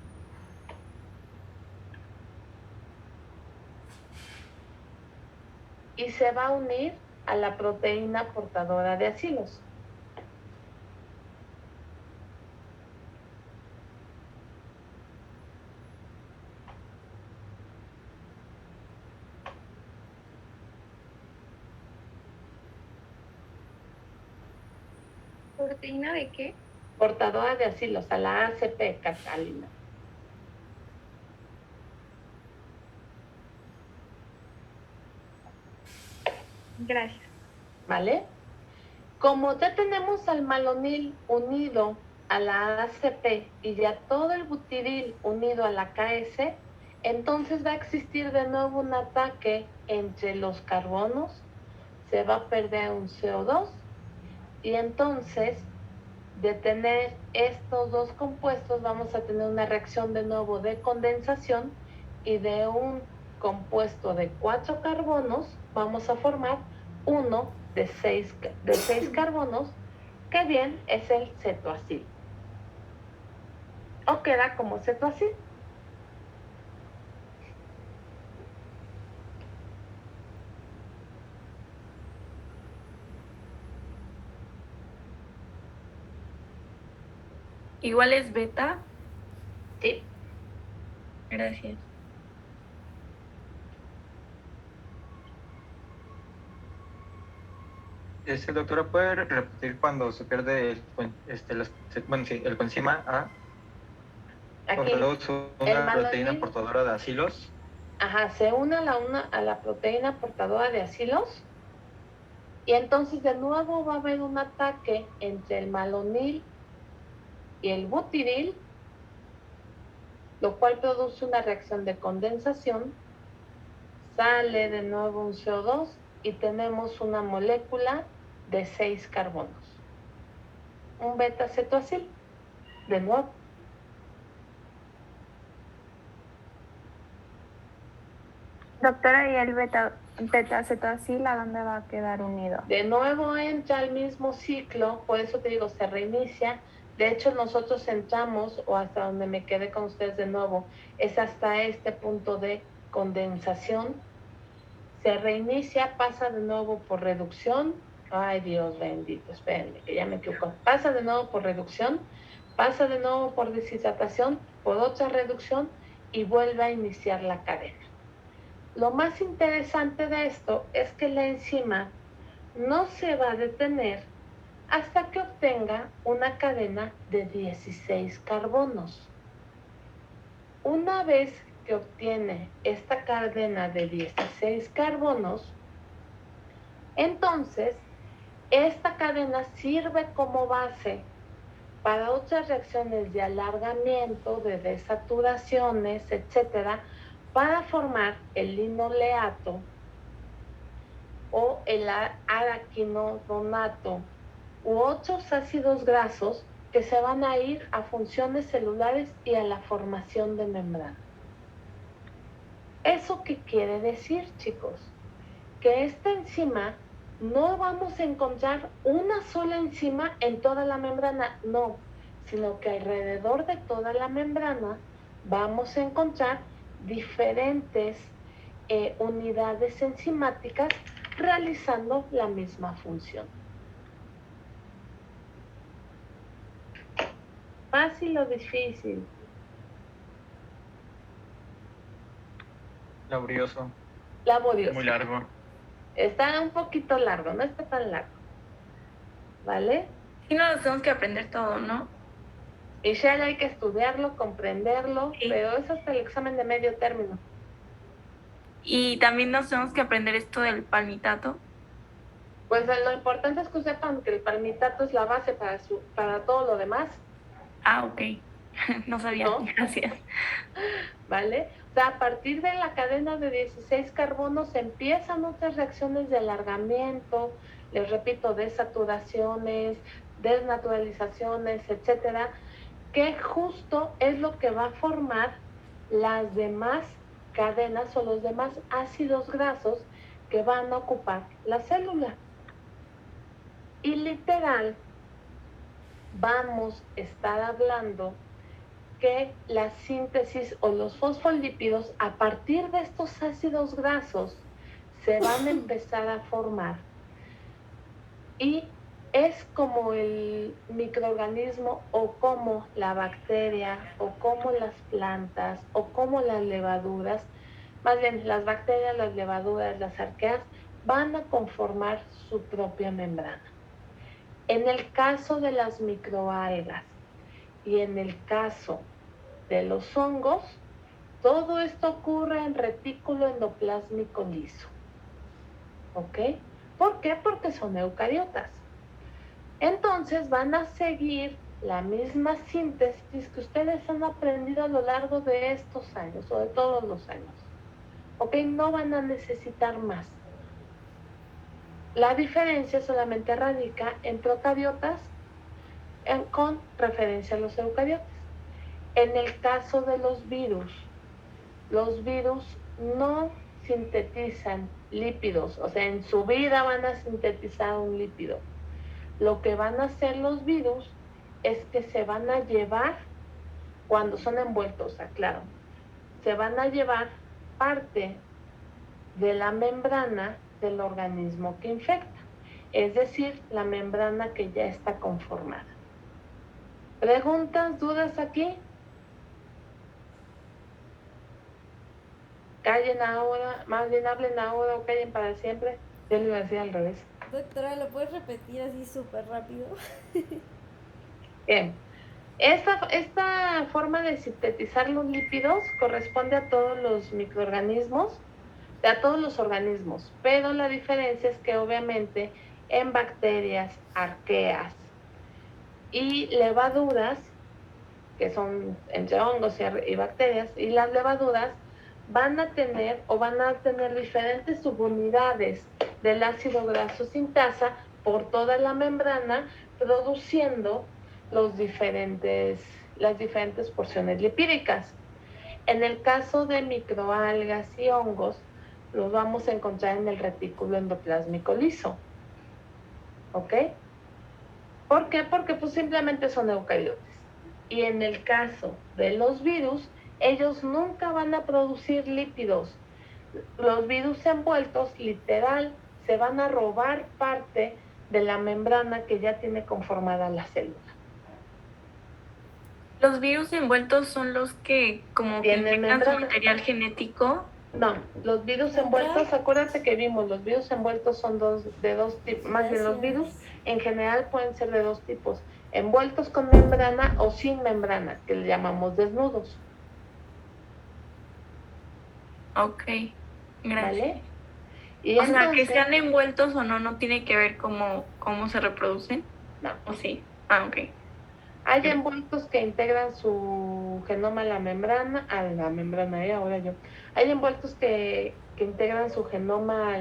Y se va a unir a la proteína portadora de acilos. ¿Proteína de qué? Portadora de acilos, a la ACP, Catalina. Gracias. ¿Vale? Como ya tenemos al malonil unido a la ACP y ya todo el butiril unido a la KS, entonces va a existir de nuevo un ataque entre los carbonos, se va a perder un CO2 y entonces de tener estos dos compuestos vamos a tener una reacción de nuevo de condensación y de un compuesto de 4 carbonos vamos a formar uno de 6 carbonos, que bien es el cetoacil. O queda como cetoacil. Igual es beta. Sí. Gracias. Doctora, ¿puede repetir cuando se pierde el coenzima A? Aquí, Cuando luego es una proteína malonil, portadora de acilos. ajá, se une a la proteína portadora de acilos y entonces de nuevo va a haber un ataque entre el malonil y el butiril, lo cual produce una reacción de condensación sale de nuevo un CO2 y tenemos una molécula de 6 carbonos. Un beta-cetoacil, de nuevo. Doctora, ¿y el beta-cetoacil a dónde va a quedar unido? De nuevo entra al mismo ciclo, por eso te digo, se reinicia. De hecho, nosotros entramos, o hasta donde me quedé con ustedes de nuevo, es hasta este punto de condensación. Se reinicia, pasa de nuevo por reducción. Ay, Dios bendito, espérenme, que ya me equivoco. Pasa de nuevo por reducción, pasa de nuevo por deshidratación, por otra reducción y vuelve a iniciar la cadena. Lo más interesante de esto es que la enzima no se va a detener hasta que obtenga una cadena de 16 carbonos. Una vez que obtiene esta cadena de 16 carbonos, entonces esta cadena sirve como base para otras reacciones de alargamiento, de desaturaciones, etcétera, para formar el linoleato o el araquinodonato u otros ácidos grasos que se van a ir a funciones celulares y a la formación de membrana. ¿Eso qué quiere decir, chicos? Que esta enzima no vamos a encontrar una sola enzima en toda la membrana, no, sino que alrededor de toda la membrana vamos a encontrar diferentes unidades enzimáticas realizando la misma función. ¿Fácil o difícil? Laborioso. Laborioso. Muy largo. Está un poquito largo, no está tan largo. ¿Vale? Sí, nos tenemos que aprender todo, ¿no? Y ya hay que estudiarlo, comprenderlo, Sí. pero es hasta el examen de medio término. Y también nos tenemos que aprender esto del palmitato. Pues lo importante es que sepan que el palmitato es la base para todo lo demás, Ah, ok. No sabía. ¿no? Gracias. ¿Vale? O sea, a partir de la cadena de 16 carbonos empiezan otras reacciones de alargamiento, les repito, desaturaciones, desnaturalizaciones, etcétera, que justo es lo que va a formar las demás cadenas o los demás ácidos grasos que van a ocupar la célula. Y literal, vamos a estar hablando que la síntesis o los fosfolípidos a partir de estos ácidos grasos se van a empezar a formar y es como el microorganismo o como la bacteria o como las plantas o como las levaduras, más bien las bacterias, las levaduras, las arqueas van a conformar su propia membrana. En el caso de las microalgas y en el caso de los hongos, todo esto ocurre en retículo endoplásmico liso. ¿Ok? ¿Por qué? Porque son eucariotas. Entonces van a seguir la misma síntesis que ustedes han aprendido a lo largo de estos años o de todos los años. ¿Ok? No van a necesitar más. La diferencia solamente radica en procariotas con referencia a los eucariotas. En el caso de los virus no sintetizan lípidos, o sea, en su vida van a sintetizar un lípido. Lo que van a hacer los virus es que se van a llevar, cuando son envueltos, aclaro, se van a llevar parte de la membrana del organismo que infecta, es decir, la membrana que ya está conformada. ¿Preguntas, dudas aquí? Callen ahora, más bien hablen ahora o callen para siempre. Yo lo iba a decir al revés. Doctora, ¿lo puedes repetir así súper rápido? Bien. Esta forma de sintetizar los lípidos corresponde a todos los microorganismos, a todos los organismos, pero la diferencia es que obviamente en bacterias, arqueas y levaduras, que son entre hongos y bacterias, y las levaduras van a tener diferentes subunidades del ácido graso sintasa por toda la membrana, produciendo las diferentes porciones lipídicas. En el caso de microalgas y hongos, los vamos a encontrar en el retículo endoplásmico liso. ¿Ok? ¿Por qué? Porque pues simplemente son eucariotes. Y en el caso de los virus, ellos nunca van a producir lípidos. Los virus envueltos, literal, se van a robar parte de la membrana que ya tiene conformada la célula. Los virus envueltos son los que como que Tienen infectan su membrana. material genético. No, los virus envueltos, acuérdate que vimos, los virus envueltos son de dos tipos, más bien los virus en general pueden ser de dos tipos, envueltos con membrana o sin membrana, que le llamamos desnudos. Ok, gracias. ¿Vale? Y O sea, que entonces, sean envueltos o no, no tiene que ver cómo se reproducen. no, ¿O sí? Ah, ok. hay envueltos que integran su genoma a la membrana, ahora yo. Hay envueltos que integran su genoma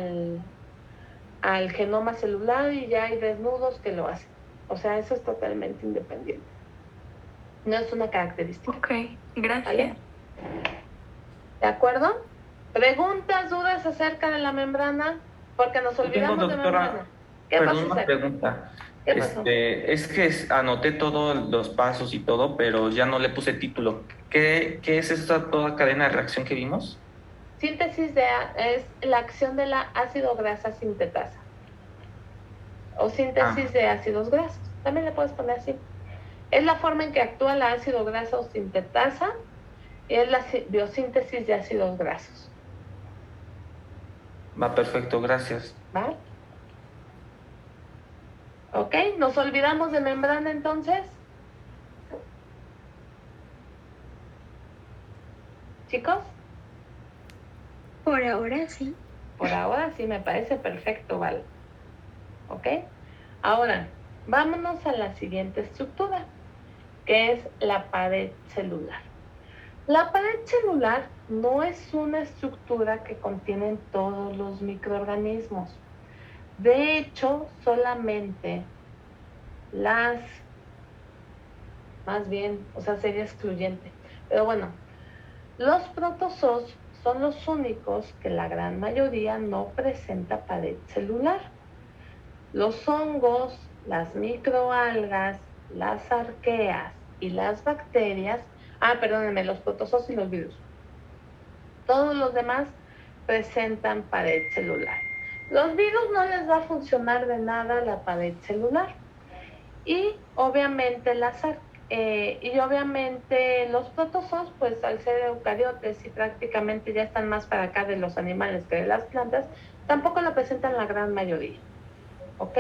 al genoma celular y ya hay desnudos que lo hacen. O sea, eso es totalmente independiente. No es una característica. Ok, gracias. ¿Vale? ¿De acuerdo? ¿Preguntas, dudas acerca de la membrana? Porque nos olvidamos Tengo, de doctora, membrana. ¿Qué perdón, pasó, una César? pregunta. ¿Qué pasó? Es que anoté todos los pasos y todo, pero ya no le puse título. ¿Qué es esta toda cadena de reacción que vimos? Síntesis es la acción de la ácido grasa sintetasa. O síntesis de ácidos grasos. También le puedes poner así. Es la forma en que actúa la ácido graso sintetasa y es la biosíntesis de ácidos grasos. Va, perfecto, gracias. ¿Vale? ¿Ok? ¿Nos olvidamos de membrana entonces? ¿Chicos? Por ahora sí. Por ahora sí me parece perfecto, ¿vale? ¿Ok? Ahora, vámonos a la siguiente estructura, que es la pared celular. La pared celular no es una estructura que contienen todos los microorganismos. De hecho, solamente sería excluyente. Pero bueno, los protozoos son los únicos que la gran mayoría no presenta pared celular. Los hongos, las microalgas, las arqueas y las bacterias, los protozoos y los virus. Todos los demás presentan pared celular. Los virus no les va a funcionar de nada la pared celular. Y obviamente los protozoos, pues al ser eucariotes y prácticamente ya están más para acá de los animales que de las plantas, tampoco lo presentan la gran mayoría. ¿Ok?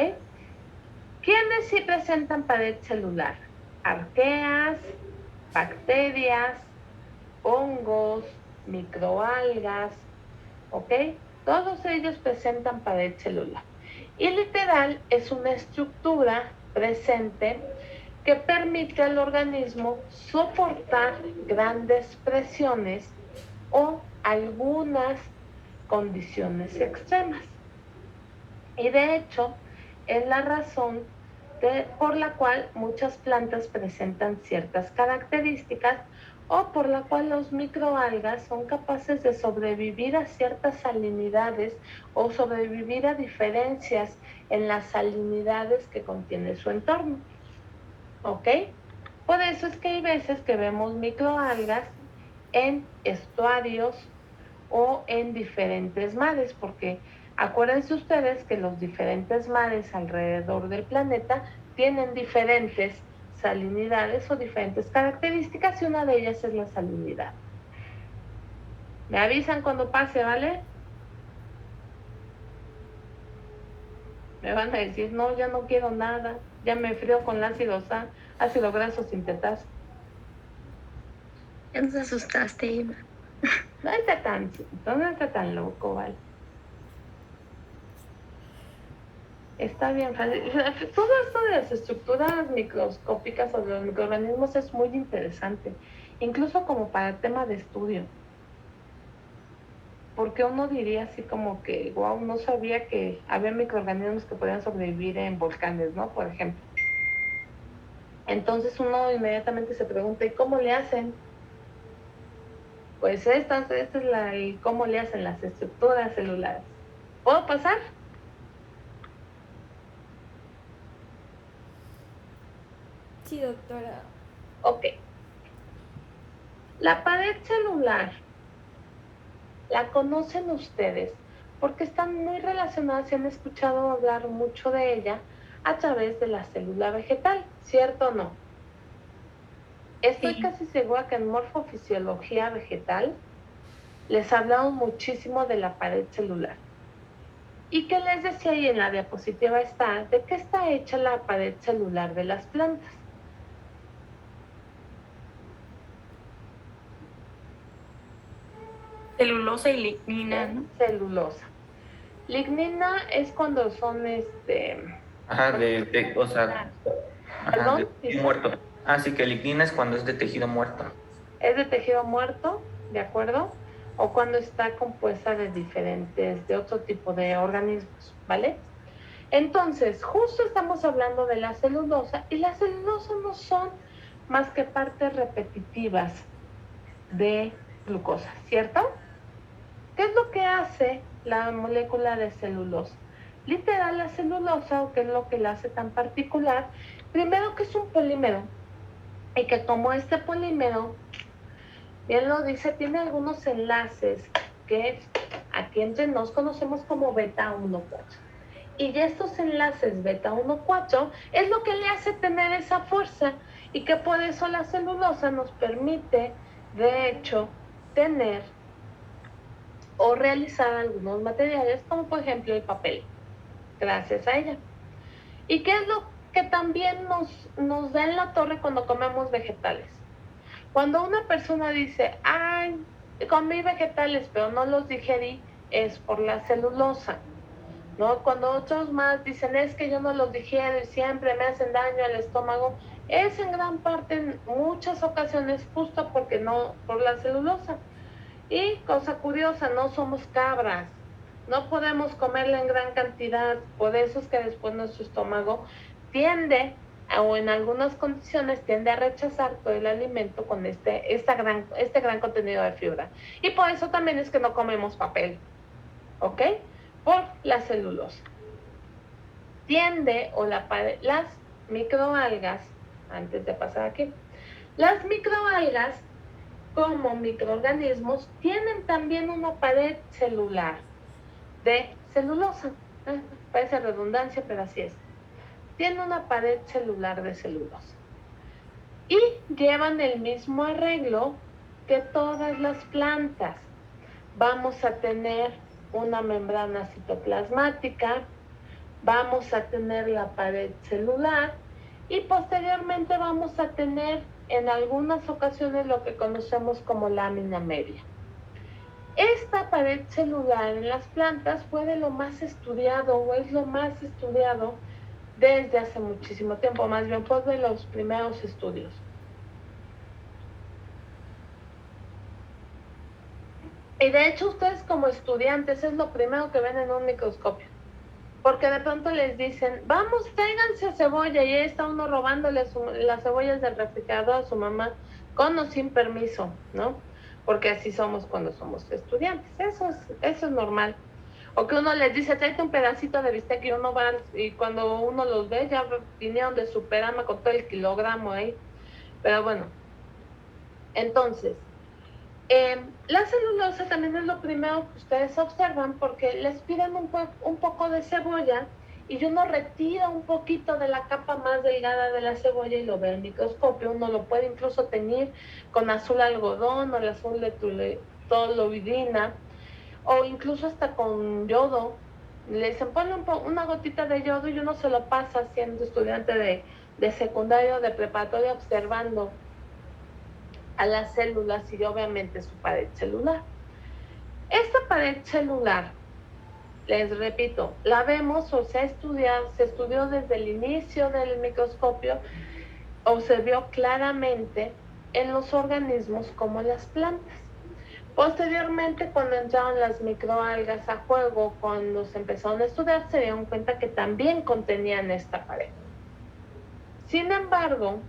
¿Quiénes sí presentan pared celular? Arqueas, bacterias, hongos, microalgas, ¿ok? Todos ellos presentan pared celular. Y literal es una estructura presente que permite al organismo soportar grandes presiones o algunas condiciones extremas. Y de hecho, es la razón por la cual muchas plantas presentan ciertas características o por la cual los microalgas son capaces de sobrevivir a ciertas salinidades o sobrevivir a diferencias en las salinidades que contiene su entorno. ¿Ok? Por eso es que hay veces que vemos microalgas en estuarios o en diferentes mares, porque acuérdense ustedes que los diferentes mares alrededor del planeta tienen diferentes salinidades o diferentes características y una de ellas es la salinidad. Me avisan cuando pase, ¿vale? Me van a decir, no, ya no quiero nada, ya me frío con el ácido graso sintetasa. Ya nos asustaste, Ima. No está tan loco, ¿vale? Está bien fácil. Todo esto de las estructuras microscópicas o de los microorganismos es muy interesante, incluso como para tema de estudio. porque uno diría así como que, wow, no sabía que había microorganismos que podían sobrevivir en volcanes, ¿no? Por ejemplo. Entonces uno inmediatamente se pregunta, ¿y cómo le hacen? Pues esta es el cómo le hacen las estructuras celulares. ¿Puedo pasar? Sí, doctora. Ok. La pared celular, ¿la conocen ustedes? Porque están muy relacionadas y han escuchado hablar mucho de ella a través de la célula vegetal, ¿cierto o no? Estoy Sí. casi segura que en morfofisiología vegetal les hablamos muchísimo de la pared celular. ¿Y qué les decía ahí en la diapositiva está? ¿De qué está hecha la pared celular de las plantas? Celulosa y lignina, ¿no? Celulosa. Lignina es cuando son Ajá, o sea, ajá, ¿Perdón? de tejido muerto. Ah, sí, que lignina es cuando es de tejido muerto. Es de tejido muerto, ¿de acuerdo? O cuando está compuesta de otro tipo de organismos, ¿vale? Entonces, justo estamos hablando de la celulosa y la celulosa no son más que partes repetitivas de glucosa, ¿cierto? ¿Qué es lo que hace la molécula de celulosa? Literal, la celulosa, o qué es lo que la hace tan particular, primero que es un polímero, y que como este polímero, bien lo dice, tiene algunos enlaces que aquí entre nos conocemos como beta 1,4. Y estos enlaces beta 1,4 es lo que le hace tener esa fuerza y que por eso la celulosa nos permite, de hecho, tener o realizar algunos materiales, como por ejemplo el papel, gracias a ella. ¿Y qué es lo que también nos da en la torre cuando comemos vegetales? Cuando una persona dice, ay, comí vegetales, pero no los digerí, es por la celulosa, ¿no? Cuando otros más dicen, es que yo no los digiero y siempre me hacen daño al estómago, es en gran parte, en muchas ocasiones, justo porque no, por la celulosa. Y cosa curiosa, no somos cabras, no podemos comerla en gran cantidad, por eso es que después nuestro estómago tiende, o en algunas condiciones tiende a rechazar todo el alimento con este gran contenido de fibra. Y por eso también es que no comemos papel, ¿ok? Por la celulosa. Tiende, las microalgas, antes de pasar aquí, las microalgas como microorganismos tienen también una pared celular de celulosa. Parece redundancia, pero así es. Tiene una pared celular de celulosa. Y llevan el mismo arreglo que todas las plantas. Vamos a tener una membrana citoplasmática, vamos a tener la pared celular y posteriormente vamos a tener en algunas ocasiones lo que conocemos como lámina media. Esta pared celular en las plantas fue de lo más estudiado o es lo más estudiado desde hace muchísimo tiempo, más bien fue de los primeros estudios. Y de hecho ustedes como estudiantes es lo primero que ven en un microscopio. Porque de pronto les dicen, vamos, tráiganse cebolla, y ahí está uno robándole las cebollas del refrigerador a su mamá, con o sin permiso, ¿no? Porque así somos cuando somos estudiantes, eso es normal. O que uno les dice, tráete un pedacito de bistec, y uno va, y cuando uno los ve, ya vinieron de Superama con todo el kilogramo ahí. Pero bueno, entonces, la celulosa también es lo primero que ustedes observan porque les piden un poco de cebolla y uno retira un poquito de la capa más delgada de la cebolla y lo ve en el microscopio. Uno lo puede incluso teñir con azul algodón o el azul de toluidina o incluso hasta con yodo. Le dicen, ponle una gotita de yodo y uno se lo pasa siendo estudiante de secundario o de preparatoria observando a las células y obviamente su pared celular. Esta pared celular, les repito, la vemos o se estudió desde el inicio del microscopio o se vio claramente en los organismos como las plantas. Posteriormente, cuando entraron las microalgas a juego, cuando se empezaron a estudiar, se dieron cuenta que también contenían esta pared. Sin embargo,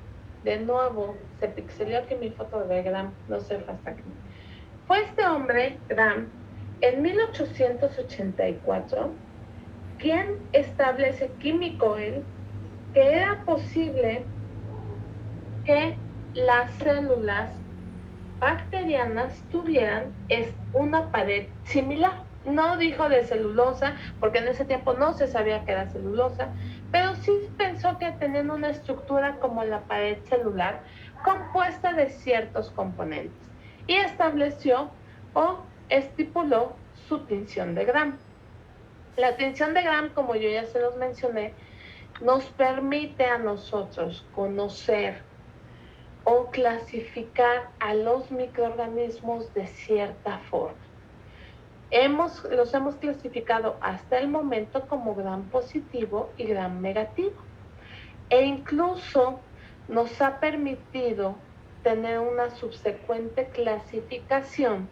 de nuevo, se pixeló aquí mi foto de Graham, no sé hasta aquí. Fue este hombre, Graham, en 1884, quien establece químico él, que era posible que las células bacterianas tuvieran una pared similar. No dijo de celulosa, porque en ese tiempo no se sabía que era celulosa, pero sí pensó que tenían una estructura como la pared celular, compuesta de ciertos componentes, y estableció o estipuló su tinción de Gram. La tinción de Gram, como yo ya se los mencioné, nos permite a nosotros conocer o clasificar a los microorganismos de cierta forma. Los hemos clasificado hasta el momento como Gram positivo y Gram negativo. E incluso nos ha permitido tener una subsecuente clasificación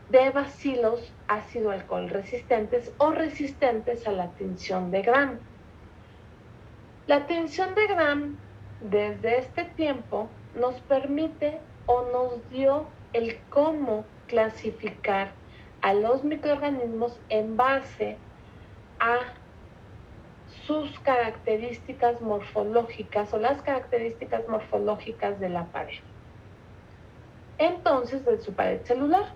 de bacilos ácido alcohol resistentes o resistentes a la tinción de Gram. La tinción de Gram desde este tiempo nos permite o nos dio el cómo clasificar a los microorganismos en base a sus características morfológicas o las características morfológicas de la pared. Entonces, de su pared celular.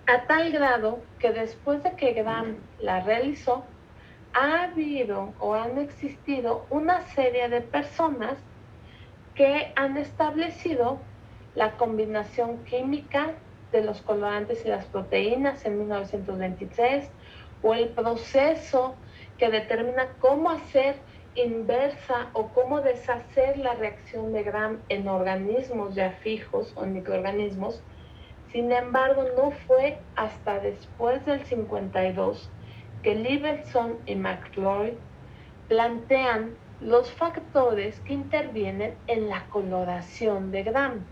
A tal grado que después de que Gram la realizó, ha habido o han existido una serie de personas que han establecido la combinación química de los colorantes y las proteínas en 1923, o el proceso que determina cómo hacer inversa o cómo deshacer la reacción de Gram en organismos ya fijos o en microorganismos. Sin embargo, no fue hasta después del 52 que Levenson y McCloy plantean los factores que intervienen en la coloración de Gram.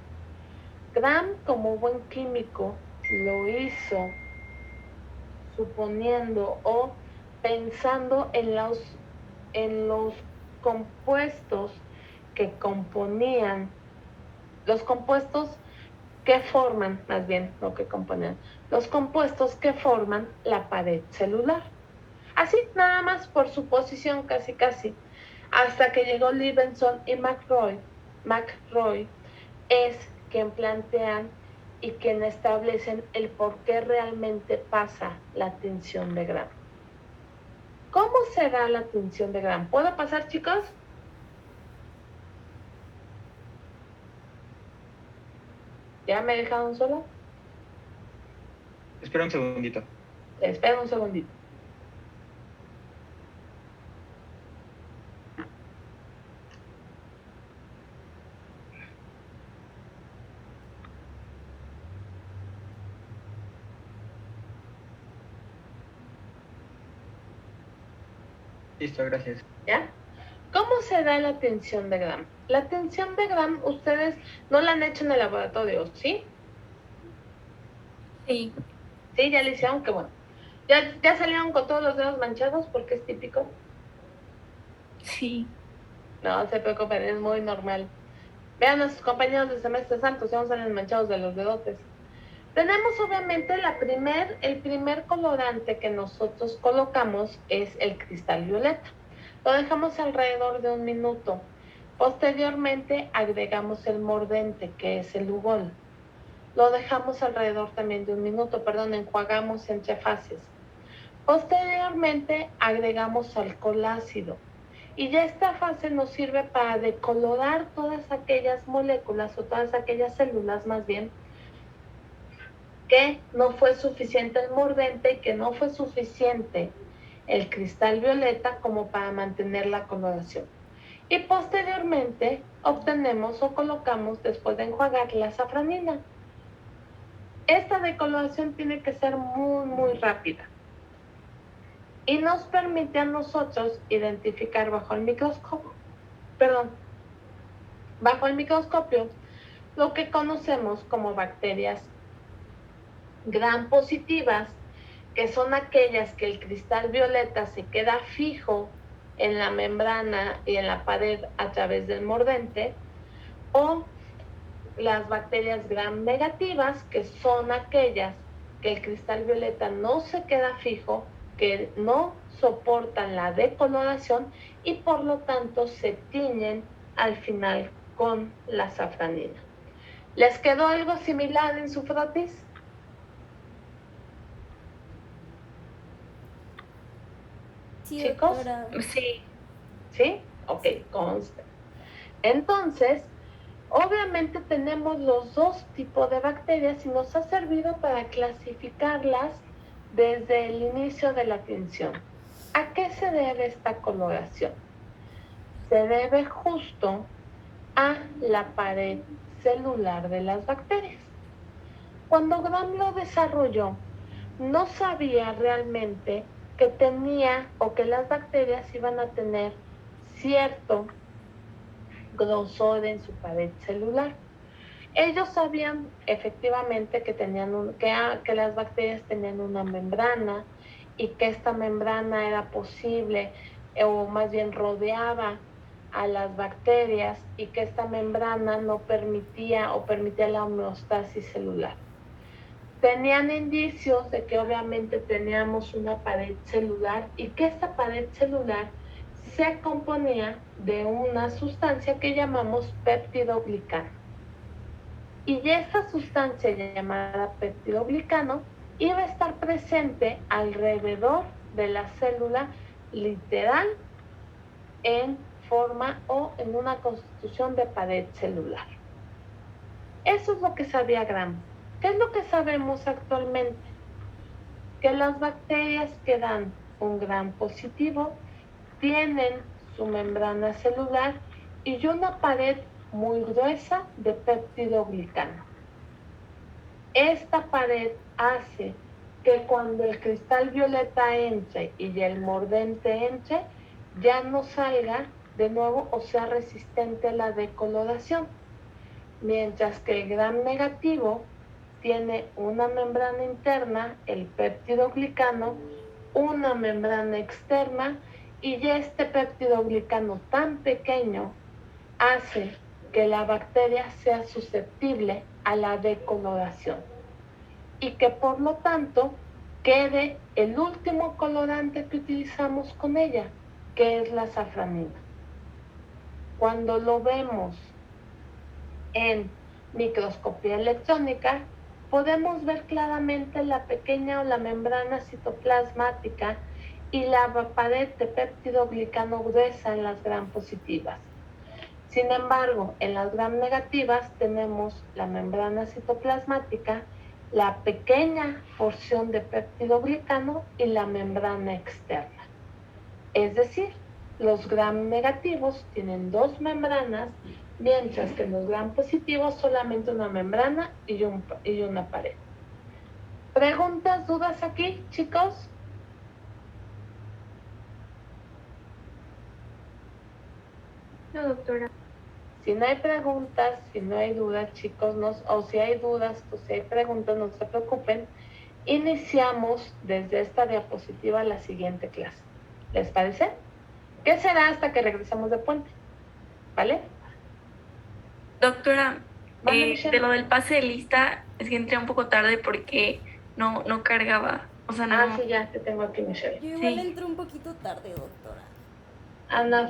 Gram, como buen químico, lo hizo suponiendo o pensando en los compuestos que componían, los compuestos que forman, más bien, no que componen, los compuestos que forman la pared celular. Así, nada más por suposición, casi, hasta que llegó Levenson y McCrory es quien plantean y quien establecen el por qué realmente pasa la tinción de Gram. ¿Cómo se da la tinción de Gram? ¿Puedo pasar, chicos? ¿Ya me dejaron sola? Espera un segundito. Espera un segundito. Listo, gracias. ¿Ya? ¿Cómo se da la tinción de Gram? La tinción de Gram ustedes no la han hecho en el laboratorio, ¿sí? Sí. Sí, ya le hicieron, qué bueno. ¿Ya salieron con todos los dedos manchados porque es típico? Sí. No se preocupen, es muy normal. Vean a sus compañeros de semestre santo, ya no salen manchados de los dedotes. Tenemos obviamente el primer colorante que nosotros colocamos es el cristal violeta. Lo dejamos alrededor de 1 minuto. Posteriormente agregamos el mordente, que es el ugol. Lo dejamos alrededor también de 1 minuto, enjuagamos entre fases. Posteriormente agregamos alcohol ácido. Y ya esta fase nos sirve para decolorar todas aquellas moléculas o todas aquellas células más bien, que no fue suficiente el mordente y que no fue suficiente el cristal violeta como para mantener la coloración. Y posteriormente obtenemos o colocamos, después de enjuagar, la safranina. Esta decoloración tiene que ser muy rápida y nos permite a nosotros identificar bajo el microscopio lo que conocemos como bacterias gram positivas, que son aquellas que el cristal violeta se queda fijo en la membrana y en la pared a través del mordente, o las bacterias gram negativas, que son aquellas que el cristal violeta no se queda fijo, que no soportan la decoloración y por lo tanto se tiñen al final con la safranina. ¿Les quedó algo similar en su frotis? Sí, ¿Chicos? doctora. Sí. ¿Sí? Ok, consta. Entonces, obviamente tenemos los dos tipos de bacterias y nos ha servido para clasificarlas desde el inicio de la tinción. ¿A qué se debe esta coloración? Se debe justo a la pared celular de las bacterias. Cuando Gram lo desarrolló, no sabía realmente que tenía o que las bacterias iban a tener cierto grosor en su pared celular. Ellos sabían efectivamente que tenían que las bacterias tenían una membrana y que esta membrana era posible o más bien rodeaba a las bacterias y que esta membrana no permitía o permitía la homeostasis celular. Tenían indicios de que obviamente teníamos una pared celular y que esta pared celular se componía de una sustancia que llamamos peptidoglicano. Y esta sustancia llamada peptidoglicano iba a estar presente alrededor de la célula literal en forma o en una constitución de pared celular. Eso es lo que sabía Gram. ¿Qué es lo que sabemos actualmente? Que las bacterias que dan un Gram positivo tienen su membrana celular y una pared muy gruesa de peptidoglicano. Esta pared hace que cuando el cristal violeta entre y el mordente entre, ya no salga de nuevo o sea resistente a la decoloración. Mientras que el Gram negativo tiene una membrana interna, el peptidoglicano, una membrana externa, y ya este peptidoglicano tan pequeño hace que la bacteria sea susceptible a la decoloración y que por lo tanto quede el último colorante que utilizamos con ella, que es la safranina. Cuando lo vemos en microscopía electrónica, podemos ver claramente la pequeña o la membrana citoplasmática y la pared de peptidoglicano gruesa en las Gram positivas. Sin embargo, en las Gram negativas tenemos la membrana citoplasmática, la pequeña porción de peptidoglicano y la membrana externa. Es decir, los Gram negativos tienen dos membranas, mientras que los Gram positivos solamente una membrana y una pared. ¿Preguntas, dudas aquí, chicos? No, doctora. Si no hay preguntas, si no hay dudas, chicos, o si hay dudas, o si hay preguntas, no se preocupen. Iniciamos desde esta diapositiva la siguiente clase. ¿Les parece? ¿Qué será hasta que regresemos de puente? ¿Vale? Doctora, Vale, Michelle. de lo del pase de lista, es que entré un poco tarde porque no cargaba. O sea, no. Ah, sí, ya te tengo aquí, Michelle. Yo igual Sí. entré un poquito tarde, doctora. Ana